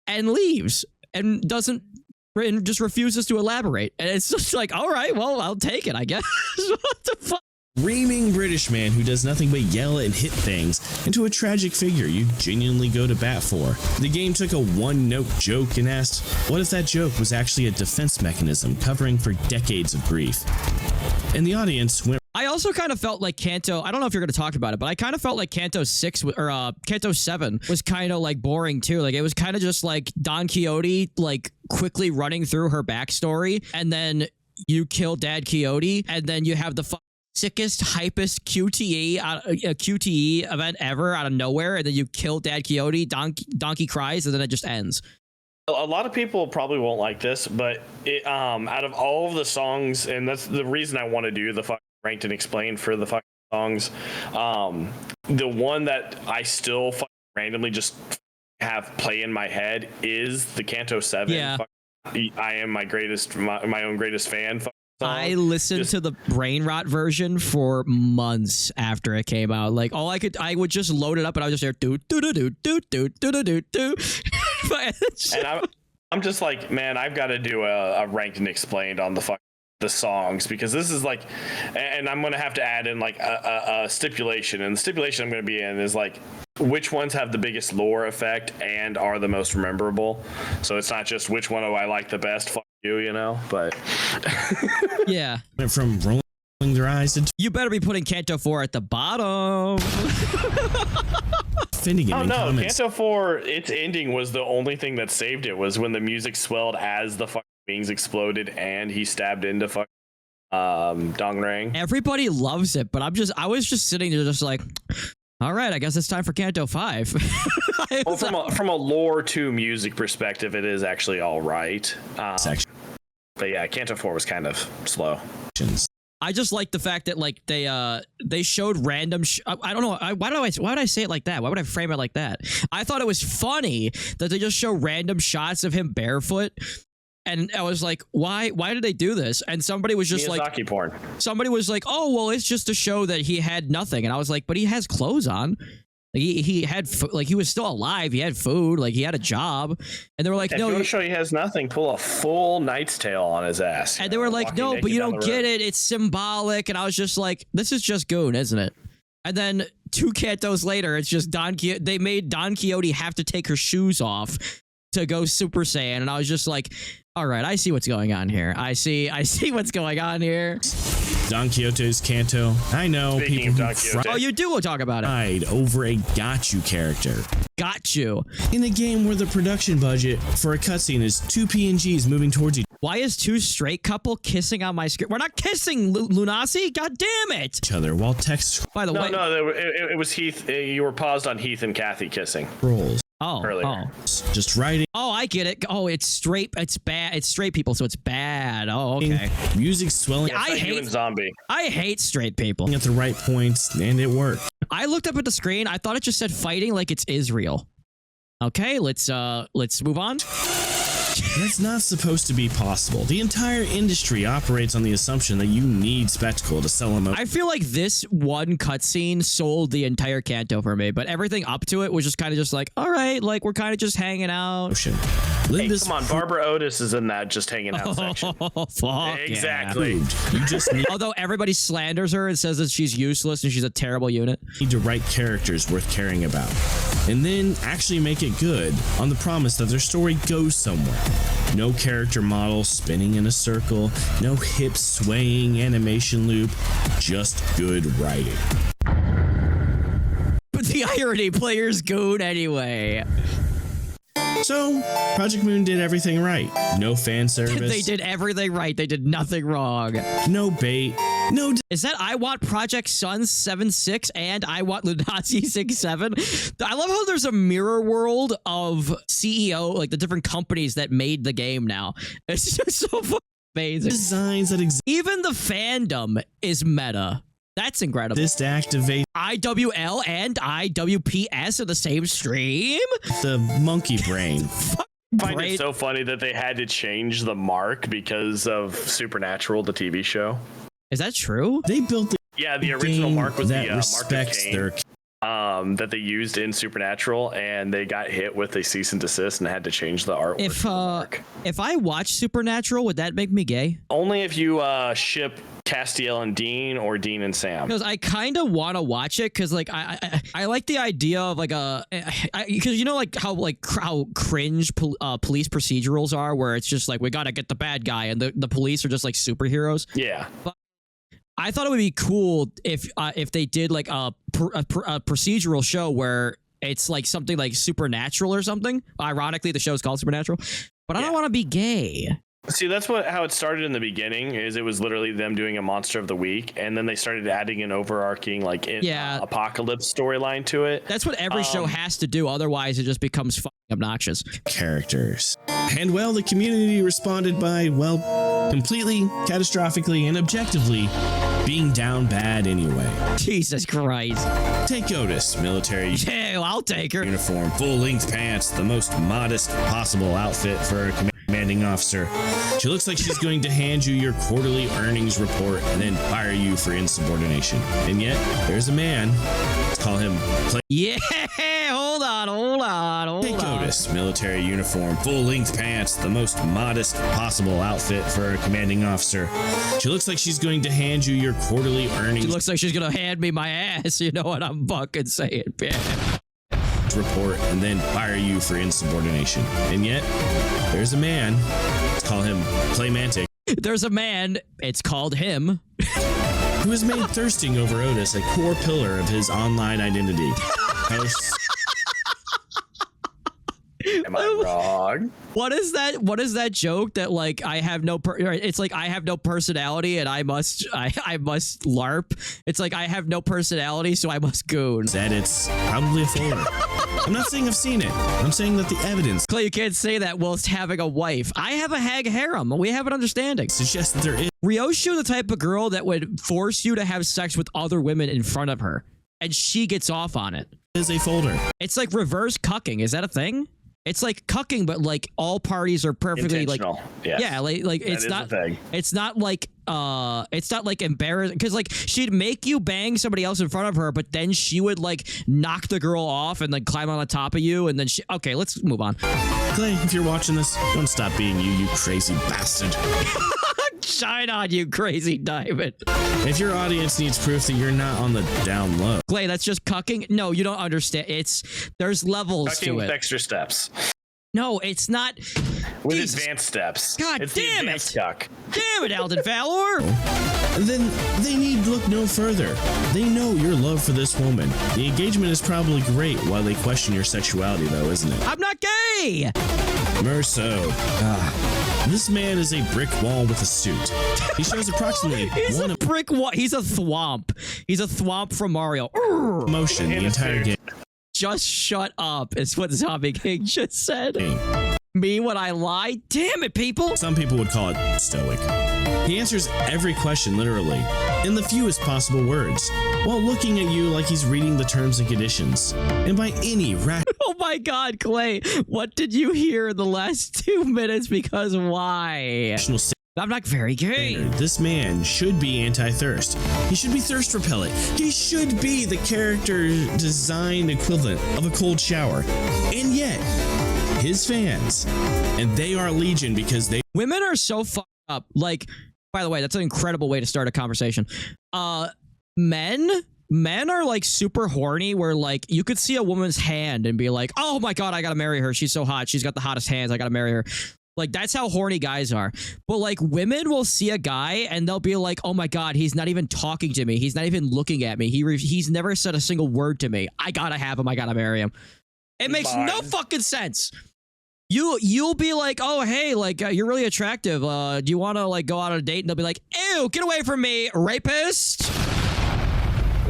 and leaves, and just refuses to elaborate. And it's just like, all right, well, I'll take it, I guess. What the fuck? Screaming British man who does nothing but yell and hit things into a tragic figure you genuinely go to bat for. The game took a one-note joke and asked, what if that joke was actually a defense mechanism covering for decades of grief? And the audience went. I also kind of felt like Kanto, I don't know if you're going to talk about it, but I kind of felt like Kanto 6 or Kanto 7 was kind of like boring too. Like it was kind of just like Don Quixote like quickly running through her backstory, and then you kill Dad Quixote, and then you have the sickest, hypest QTE event ever out of nowhere, and then you kill Dad Quixote, Donkey cries, and then it just ends. A lot of people probably won't like this, but out of all of the songs, and that's the reason I want to do the fucking ranked and explained for the fucking songs, the one that I still randomly just have play in my head is the Kanto 7. Yeah. I am my own greatest fan. Song. I listened to the brain rot version for months after it came out. Like I would just load it up and I would just hear do do do do do do do do do. And I'm just like, man, I've got to do a ranked and explained on the songs, because this is like, and I'm gonna have to add in like a stipulation, and the stipulation I'm gonna be in is like which ones have the biggest lore effect and are the most memorable. So it's not just which one do I like the best. Fuck you know, but yeah. Went from rolling their eyes into. You better be putting Kanto 4 at the bottom. Oh no, Kanto 4, its ending was the only thing that saved it, was when the music swelled as the fucking wings exploded and he stabbed into fucking Dong Rang. Everybody loves it, but I was just sitting there just like, All right, I guess it's time for Kanto 5. Well, from a lore to music perspective, it is actually all right. But yeah, Kanto 4 was kind of slow. I just like the fact that like they showed random. I don't know why would I say it like that? Why would I frame it like that? I thought it was funny that they just show random shots of him barefoot, and I was like, why did they do this? And somebody was just Miyazaki porn. Somebody was like, oh well, it's just to show that he had nothing, and I was like, but he has clothes on. Like he had like he was still alive. He had food. Like he had a job, and they were like, if no, you want to show he has nothing, pull a full Knight's Tale on his ass. And they were like, no, but you don't get it. It's symbolic. And I was just like, this is just goon, isn't it? And then 2 Kantos later, it's just Don Quixote. They made Don Quixote have to take her shoes off to go Super Saiyan, and I was just like, all right, I see what's going on here. I see what's going on here. Don Quixote's Kanto. I know Speaking people of Don Quixote. Oh, you do talk about it. cried over a got you character. Got you. In a game where the production budget for a cutscene is 2 PNGs moving towards Why is 2 straight couple kissing on my screen? We're not kissing, Lunasi. God damn it. each other while text By the way. No, it was Heath. You were paused on Heath and Kathy kissing. scrolls. Earlier. Just writing. Oh, I get it. Oh, it's straight. It's bad. It's straight people, so it's bad. Oh, okay. Music swelling Yeah, I hate Zombie. I hate straight people. at the right points, and it worked. I looked up at the screen. I thought it just said fighting like it's Israel. Okay, let's move on. That's not supposed to be possible. The entire industry operates on the assumption that you need spectacle to sell emotion. I feel like this one cutscene sold the entire Kanto for me, but everything up to it was just kind of just like, all right, like we're kind of just hanging out. Hey, come on, Barbara Otis is in that just hanging out section. Oh, fuck Exactly. You just need Although everybody slanders her and says that she's useless and she's a terrible unit. to write characters worth caring about, and then actually make it good on the promise that their story goes somewhere. No character model spinning in a circle, no hip swaying animation loop, just good writing. But the irony, players goon anyway. So, Project Moon did everything right. No fan service. They did everything right. They did nothing wrong. No bait. No. Is that I want Project Sun 7.6 and I want Lunazi 6.7? I love how there's a mirror world of CEO, like the different companies that made the game now. It's just so fucking amazing. Designs that exist Even the fandom is meta. That's incredible. to activate IWL and IWPS are the same stream? the monkey brain. I find it so funny that they had to change the mark because of Supernatural, the TV show. Is that true? They built the Yeah, the original mark was the that Mark of respects Cain, their that they used in Supernatural, and they got hit with a cease and desist and had to change the artwork. If to the mark. if I watch Supernatural, would that make me gay? Only if you ship Castiel and Dean or Dean and Sam. Because I kind of want to watch it because like I like the idea of like because you know like how cringe police procedurals are where it's just like we gotta get the bad guy and the police are just like superheroes. Yeah. I thought it would be cool if they did like a procedural show where it's like something like Supernatural or something. Ironically, the show is called Supernatural, but I don't want to be gay. See, that's how it started in the beginning. Is it was literally them doing a Monster of the Week, and then they started adding an overarching apocalypse storyline to it. That's what every show has to do. Otherwise, it just becomes fucking obnoxious. characters. And well, the community responded by, well, completely, catastrophically, and objectively being down bad anyway. Jesus Christ. Take Otis, military Yeah, I'll take her. uniform, full-length pants, the most modest possible outfit for a commanding officer. She looks like she's going to hand you your quarterly earnings report and then fire you for insubordination. And yet, there's a man. Let's call him Yeah, hold on. Take Otis, military uniform, full-length pants, the most modest possible outfit for a commanding officer. She looks like she's going to hand you your quarterly earnings She looks like she's gonna hand me my ass. You know what I'm fucking saying, man. report and then fire you for insubordination. And yet, there's a man. Let's call him Claymantic. There's a man. It's called him. Who has made thirsting over Otis a core pillar of his online identity. Hosts Am I wrong? dog. What is that? What is that joke that like I have no it's like I have no personality and I must LARP. It's like I have no personality, so I must goon. That it's probably a folder. I'm not saying I've seen it. I'm saying that the evidence Clay, you can't say that whilst having a wife. I have a hag harem. We have an understanding. suggests that there is Ryoshu, the type of girl that would force you to have sex with other women in front of her, and she gets off on it. a folder. It's like reverse cucking. Is that a thing? It's like cucking, but like all parties are perfectly like, yes. yeah, like it's not like embarrassing because like she'd make you bang somebody else in front of her, but then she would like knock the girl off and then climb on the top of you, and then she. Okay, let's move on. Clay, if you're watching this, don't stop being you, you crazy bastard. Shine on, you crazy diamond. If your audience needs proof that you're not on the down low. Clay, that's just cucking. No, you don't understand. There's levels Cucking to with it. extra steps. No, it's not. With Jesus. advanced steps. God it's damn the it. Cuck. Damn it, Alden Fallor. Then they need look no further. They know your love for this woman. The engagement is probably great while they question your sexuality, though, isn't it? I'm not gay. Merso. This man is a brick wall with a suit. He shows approximately He's one a brick wall. He's a thwomp. He's a thwomp from Mario. emotion the entire game. Just shut up is what Zombie King just said. Me when I lie? Damn it, people. Some people would call it stoic. He answers every question literally, in the fewest possible words, while looking at you like he's reading the terms and conditions. And by any Oh my God, Clay. What did you hear in the last 2 minutes? Because why? rational I'm not very gay. this man should be anti-thirst. He should be thirst repellent. He should be the character design equivalent of a cold shower. And yet, his fans, and they are legion because they Women are so fucked up. Like, by the way, that's an incredible way to start a conversation. Men are like super horny where like you could see a woman's hand and be like, oh my God, I gotta marry her. She's so hot. She's got the hottest hands. I gotta marry her. Like, that's how horny guys are. But like women will see a guy and they'll be like, oh my God, he's not even talking to me. He's not even looking at me. He's never said a single word to me. I gotta have him. I gotta marry him. It makes no fucking sense. You'll be like, oh, hey, like, you're really attractive. Do you want to like go out on a date? And they'll be like, ew, get away from me, rapist.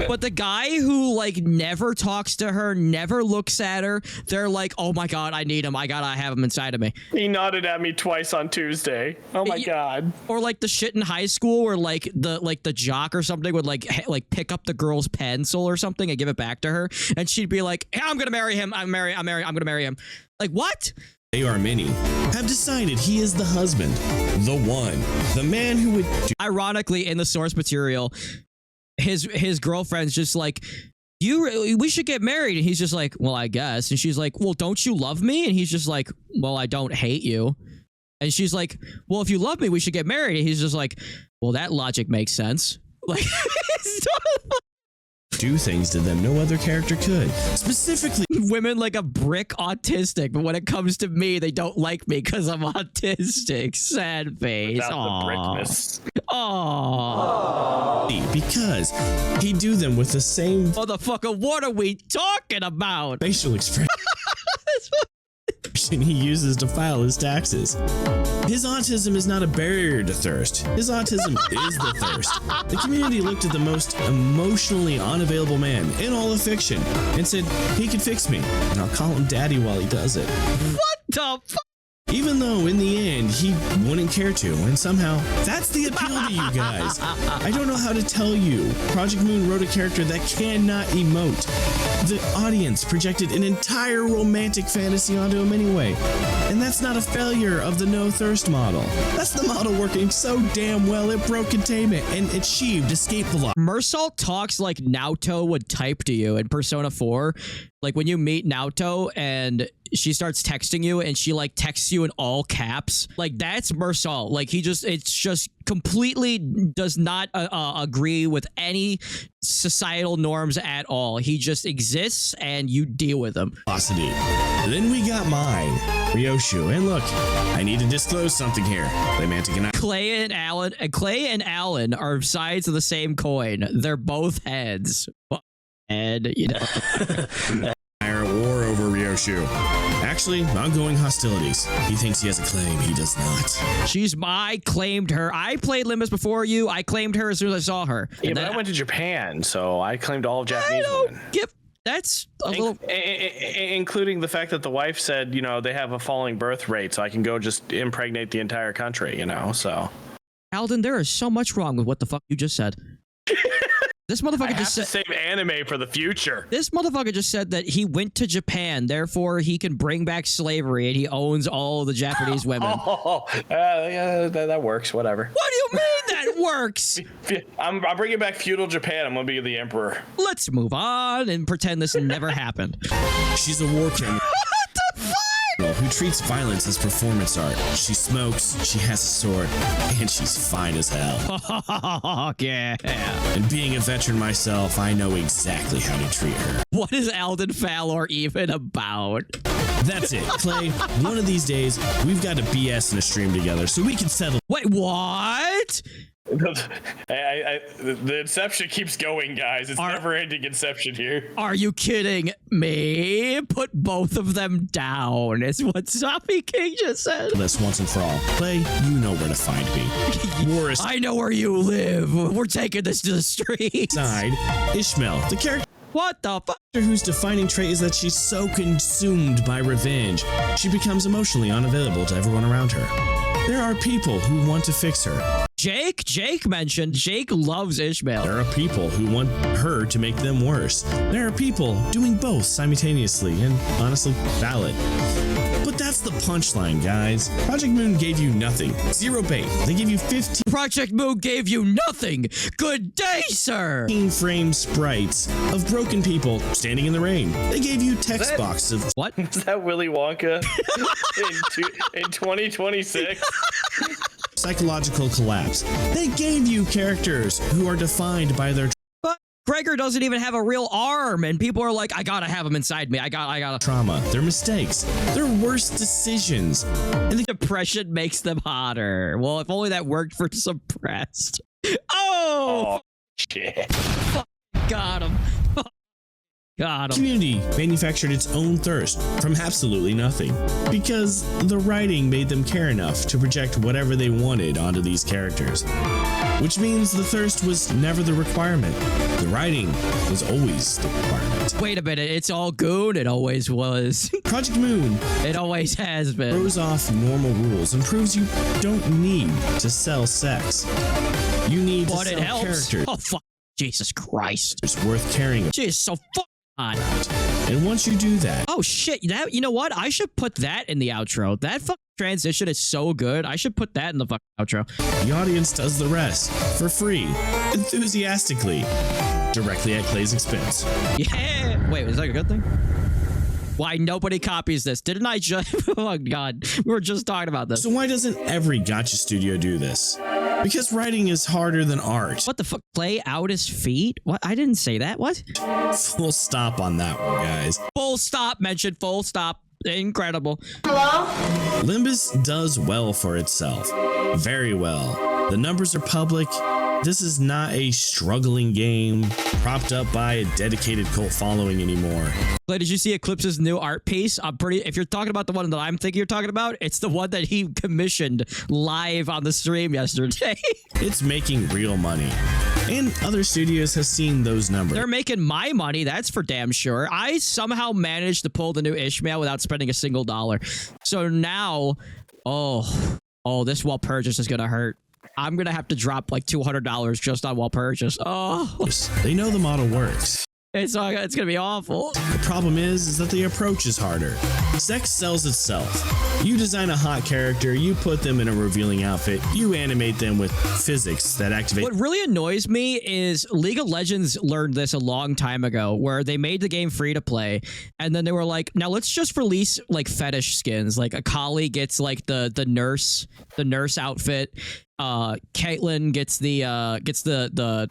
But the guy who like never talks to her, never looks at her, they're like, oh my God, I need him. I gotta have him inside of me. He nodded at me twice on Tuesday. Oh my God. Or like the shit in high school where like the jock or something would like pick up the girl's pencil or something and give it back to her, and she'd be like, hey, I'm gonna marry him. I'm gonna marry him. Like, what? They are many, have decided he is the husband, the one, the man who would do. Ironically, in the source material, his girlfriend's just like, we should get married, and he's just like, well, I guess. And she's like, well, don't you love me? And he's just like, well, I don't hate you. And she's like, well, if you love me, we should get married. And he's just like, well, that logic makes sense. Like, do things to them no other character could. Specifically, women like a brick autistic, but when it comes to me, they don't like me because I'm autistic. Sad face. Without the brickness. Aww. because he'd do them with the same Motherfucker, what are we talking about? facial expression he uses to file his taxes. His autism is not a barrier to thirst. His autism is the thirst. The community looked at the most emotionally unavailable man in all of fiction and said, he could fix me, and I'll call him daddy while he does it. What the fuck? Even though in the end he wouldn't care to, and somehow that's the appeal to you guys. I don't know how to tell you. Project Moon wrote a character that cannot emote. The audience projected an entire romantic fantasy onto him anyway. And that's not a failure of the no thirst model. That's the model working so damn well it broke containment and achieved escape velocity. Mersault talks like Naoto would type to you in Persona 4. Like when you meet Naoto and she starts texting you and she like texts you in all caps, like that's Mersault. Like it's just completely does not agree with any societal norms at all. He just exists and you deal with him. Velocity. Then we got mine, Ryoshu. And look, I need to disclose something here. Claymantic and I. Clay and Alan are sides of the same coin. They're both heads. And you know. are at war over Ryoshu. her shoe. Actually, ongoing hostilities. He thinks he has a claim. He does not. I claimed her. I played Limbus before you. I claimed her as soon as I saw her. Yeah, but I went to Japan, so I claimed all of Japanese women. That's a little... Including the fact that the wife said, you know, they have a falling birth rate, so I can go just impregnate the entire country, you know, so. Alden, there is so much wrong with what the fuck you just said. This motherfucker just said... save anime for the future. This motherfucker just said that he went to Japan, therefore he can bring back slavery, and he owns all the Japanese women. Yeah, that works, whatever. What do you mean that works? I'm bringing back feudal Japan. I'm going to be the emperor. Let's move on and pretend this never happened. She's a war king. What the fuck? Who treats violence as performance art. She smokes, she has a sword, and she's fine as hell. Yeah. And being a veteran myself, I know exactly how to treat her. What is Alden Fallor even about? That's it, Clay. One of these days, we've got to BS in a stream together so we can settle. Wait, what? The inception keeps going, guys. It's never-ending inception here. Are you kidding me? Put both of them down. It's what Zombie King just said. This once and for all. Clay, you know where to find me. War I know where you live. We're taking this to the streets. Side, Ishmael, the character. What the fuck? Whose defining trait is that she's so consumed by revenge, she becomes emotionally unavailable to everyone around her. There are people who want to fix her. Jake mentioned Jake loves Ishmael. There are people who want her to make them worse. There are people doing both simultaneously and honestly valid. But that's the punchline, guys. Project Moon gave you nothing. Zero bait. They gave you 15 Project Moon gave you nothing. Good day, sir. frame sprites of broken people standing in the rain. They gave you text boxes of... What? Is that Willy Wonka in 2026? Psychological collapse. They gave you characters who are defined by their But Gregor doesn't even have a real arm, and people are like, I gotta have him inside me. I gotta. trauma, their mistakes, their worst decisions. And the Depression makes them hotter. Well, if only that worked for suppressed. Oh, Shit. got him. Got him. community manufactured its own thirst from absolutely nothing because the writing made them care enough to project whatever they wanted onto these characters. Which means the thirst was never the requirement. The writing was always the requirement. Wait a minute. It's all goon. It always was. Project Moon It always has been. throws off normal rules and proves you don't need to sell sex. You need to But it sell helps. characters Oh, fuck. Jesus Christ. worth caring about. She is so fuck. And once you do that, Oh shit! You know what? I should put that in the outro. That fucking transition is so good. I should put that in the fucking outro. the audience does the rest for free, enthusiastically, directly at Clay's expense. Yeah. Wait, is that a good thing? Why nobody copies this? Didn't I just? Oh god, we were just talking about this. So why doesn't every gacha studio do this? Because writing is harder than art. What the fuck? Play out his feet? What? I didn't say that. What? Full stop on that one, guys. Full stop. Mentioned full stop. Incredible. Limbus does well for itself. Very well. The numbers are public. This is not a struggling game propped up by a dedicated cult following anymore. Clay, did you see Eclipse's new art piece? If you're talking about the one that I'm thinking you're talking about, it's the one that he commissioned live on the stream yesterday. It's making real money. And other studios have seen those numbers. They're making my money, that's for damn sure. I somehow managed to pull the new Ishmael without spending a single dollar. So now, oh, this Walpurgis is gonna hurt. I'm gonna have to drop like $200 just on Walpurgis. Oh, They know the model works. it's gonna be awful. The problem is that the approach is harder. Sex sells itself. You design a hot character, you put them in a revealing outfit, you animate them with physics that activate. What really annoys me is League of Legends learned this a long time ago, where they made the game free to play, and then they were like, now let's just release like fetish skins. Like Akali gets like the nurse outfit. Caitlyn gets the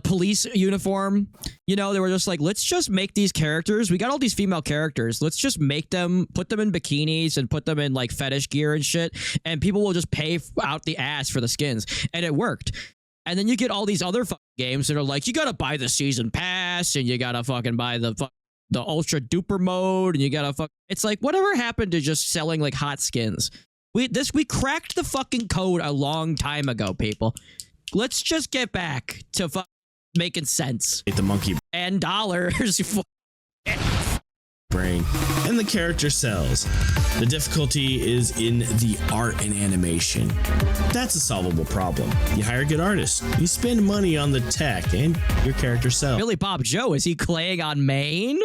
police uniform. You know, they were just like, let's just make these characters. We got all these female characters. Let's just make them, put them in bikinis and put them in like fetish gear and shit. And people will just pay out the ass for the skins. And it worked. And then you get all these other fucking games that are like, you gotta buy the season pass and you gotta fucking buy the the ultra duper mode, and you gotta fuck. It's like, whatever happened to just selling like hot skins? We cracked the fucking code a long time ago, people. Let's just get back to making sense. The monkey and dollars. brain, and the character cells. The difficulty is in the art and animation. That's a solvable problem. You hire good artists, you spend money on the tech, and your character cells. Billy Bob Joe, is he claying on Maine?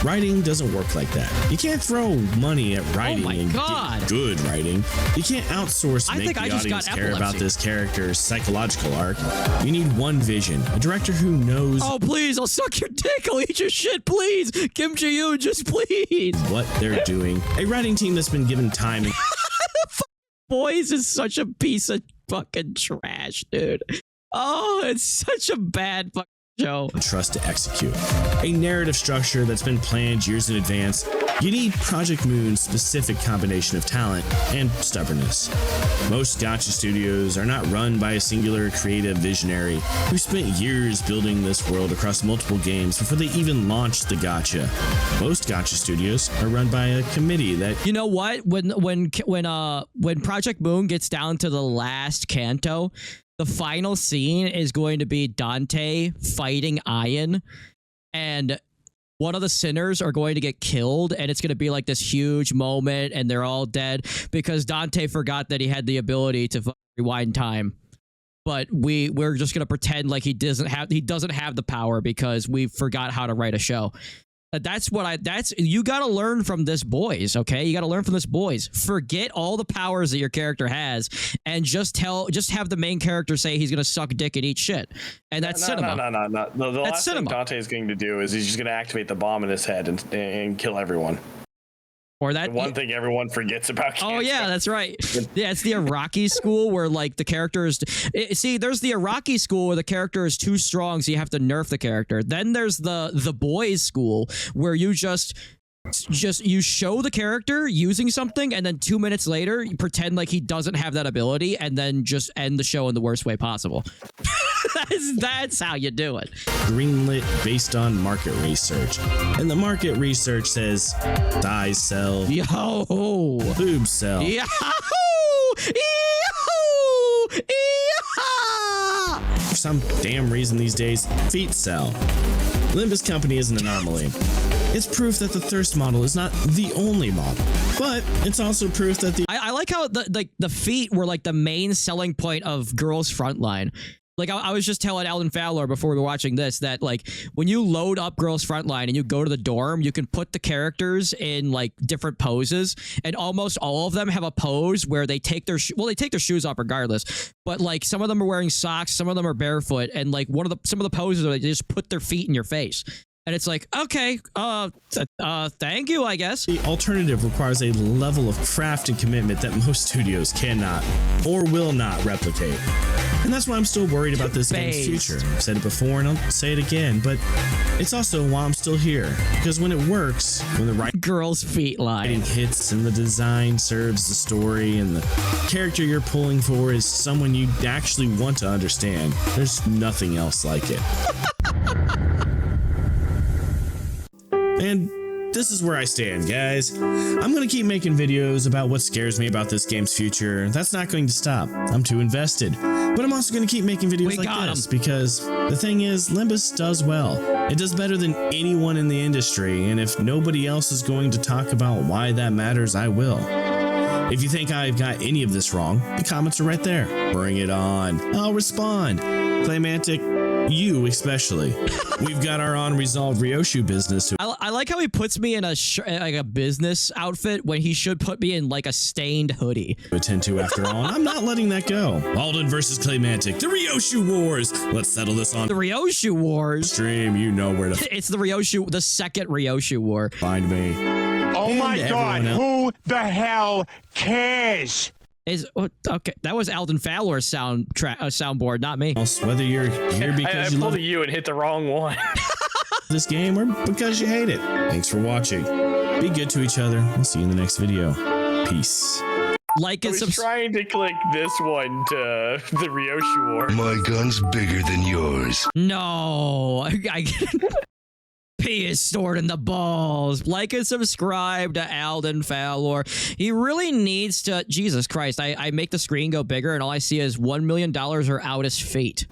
Writing doesn't work like that. You can't throw money at writing and get good writing. You can't outsource make the audience care about this character's psychological arc. You need one vision, a director who knows. Oh, please, I'll suck your dick. I'll eat your shit, please. Kim Ji-yoon, just please. What they're doing. A writing team that's been given time. And Boys is such a piece of fucking trash, dude. Oh, it's such a bad fucking show. Trust to execute. A narrative structure that's been planned years in advance. You need Project Moon's specific combination of talent and stubbornness. Most gacha studios are not run by a singular creative visionary who spent years building this world across multiple games before they even launched the gacha. Most gacha studios are run by a committee that... You know what? When Project Moon gets down to the last canto, the final scene is going to be Dante fighting Ian, and one of the sinners are going to get killed, and it's going to be like this huge moment, and they're all dead because Dante forgot that he had the ability to rewind time. But we're just going to pretend like he doesn't have the power because we forgot how to write a show. You got to learn from this, boys, okay? You got to learn from this, boys. Forget all the powers that your character has and just have the main character say he's going to suck dick and eat shit. And that's cinema. No. The last thing Dante is going to do is he's just going to activate the bomb in his head and kill everyone. Or that one thing everyone forgets about Cancer. Oh yeah, that's right. Yeah, it's the Iraqi school where like the character is see, there's the Iraqi school where the character is too strong, so you have to nerf the character. Then there's the boys school where you just you show the character using something, and then 2 minutes later you pretend like he doesn't have that ability, and then just end the show in the worst way possible. That's how you do it. Greenlit based on market research, and the market research says thighs sell, boobs sell, for some damn reason these days, feet sell. Limbus Company is an anomaly. It's proof that the thirst model is not the only model, but it's also proof that I like how the feet were like the main selling point of Girls Frontline. Like I was just telling Alden Fowler before we were watching this that like when you load up Girls Frontline and you go to the dorm, you can put the characters in like different poses, and almost all of them have a pose where they take their shoes off regardless, but like some of them are wearing socks, some of them are barefoot, and like some of the poses are like they just put their feet in your face. And it's like, okay, thank you, I guess. The alternative requires a level of craft and commitment that most studios cannot or will not replicate. And that's why I'm still worried about this game's future. I've said it before and I'll say it again, but it's also why I'm still here. Because when it works, when the right girl's feet line hits and the design serves the story and the character you're pulling for is someone you actually want to understand, there's nothing else like it. And this is where I stand, guys. I'm going to keep making videos about what scares me about this game's future. That's not going to stop. I'm too invested. But I'm also going to keep making videos like this because the thing is, Limbus does well. It does better than anyone in the industry, and if nobody else is going to talk about why that matters, I will. If you think I've got any of this wrong, the comments are right there. Bring it on. I'll respond. Claymantic, you especially. We've got our unresolved Ryoshu business. I like how he puts me in like a business outfit when he should put me in like a stained hoodie. Attend to after all, and I'm not letting that go. Alden versus Claymantic, the Ryoshu Wars. Let's settle this on the Ryoshu Wars stream. You know where to. It's the second Ryoshu War. Find me. Oh my God! Who the hell cares? Okay, that was Alden Fowler's soundboard, not me. Whether you're here because I pulled you and hit the wrong one. This game or because you hate it. Thanks for watching. Be good to each other. We'll see you in the next video. Peace. I was trying to click this one to the Ryoshu War. My gun's bigger than yours. No. Pee is stored in the balls. Like and subscribe to Alden Fowler. He really needs to. Jesus Christ, I make the screen go bigger and all I see is $1 million or out as fate.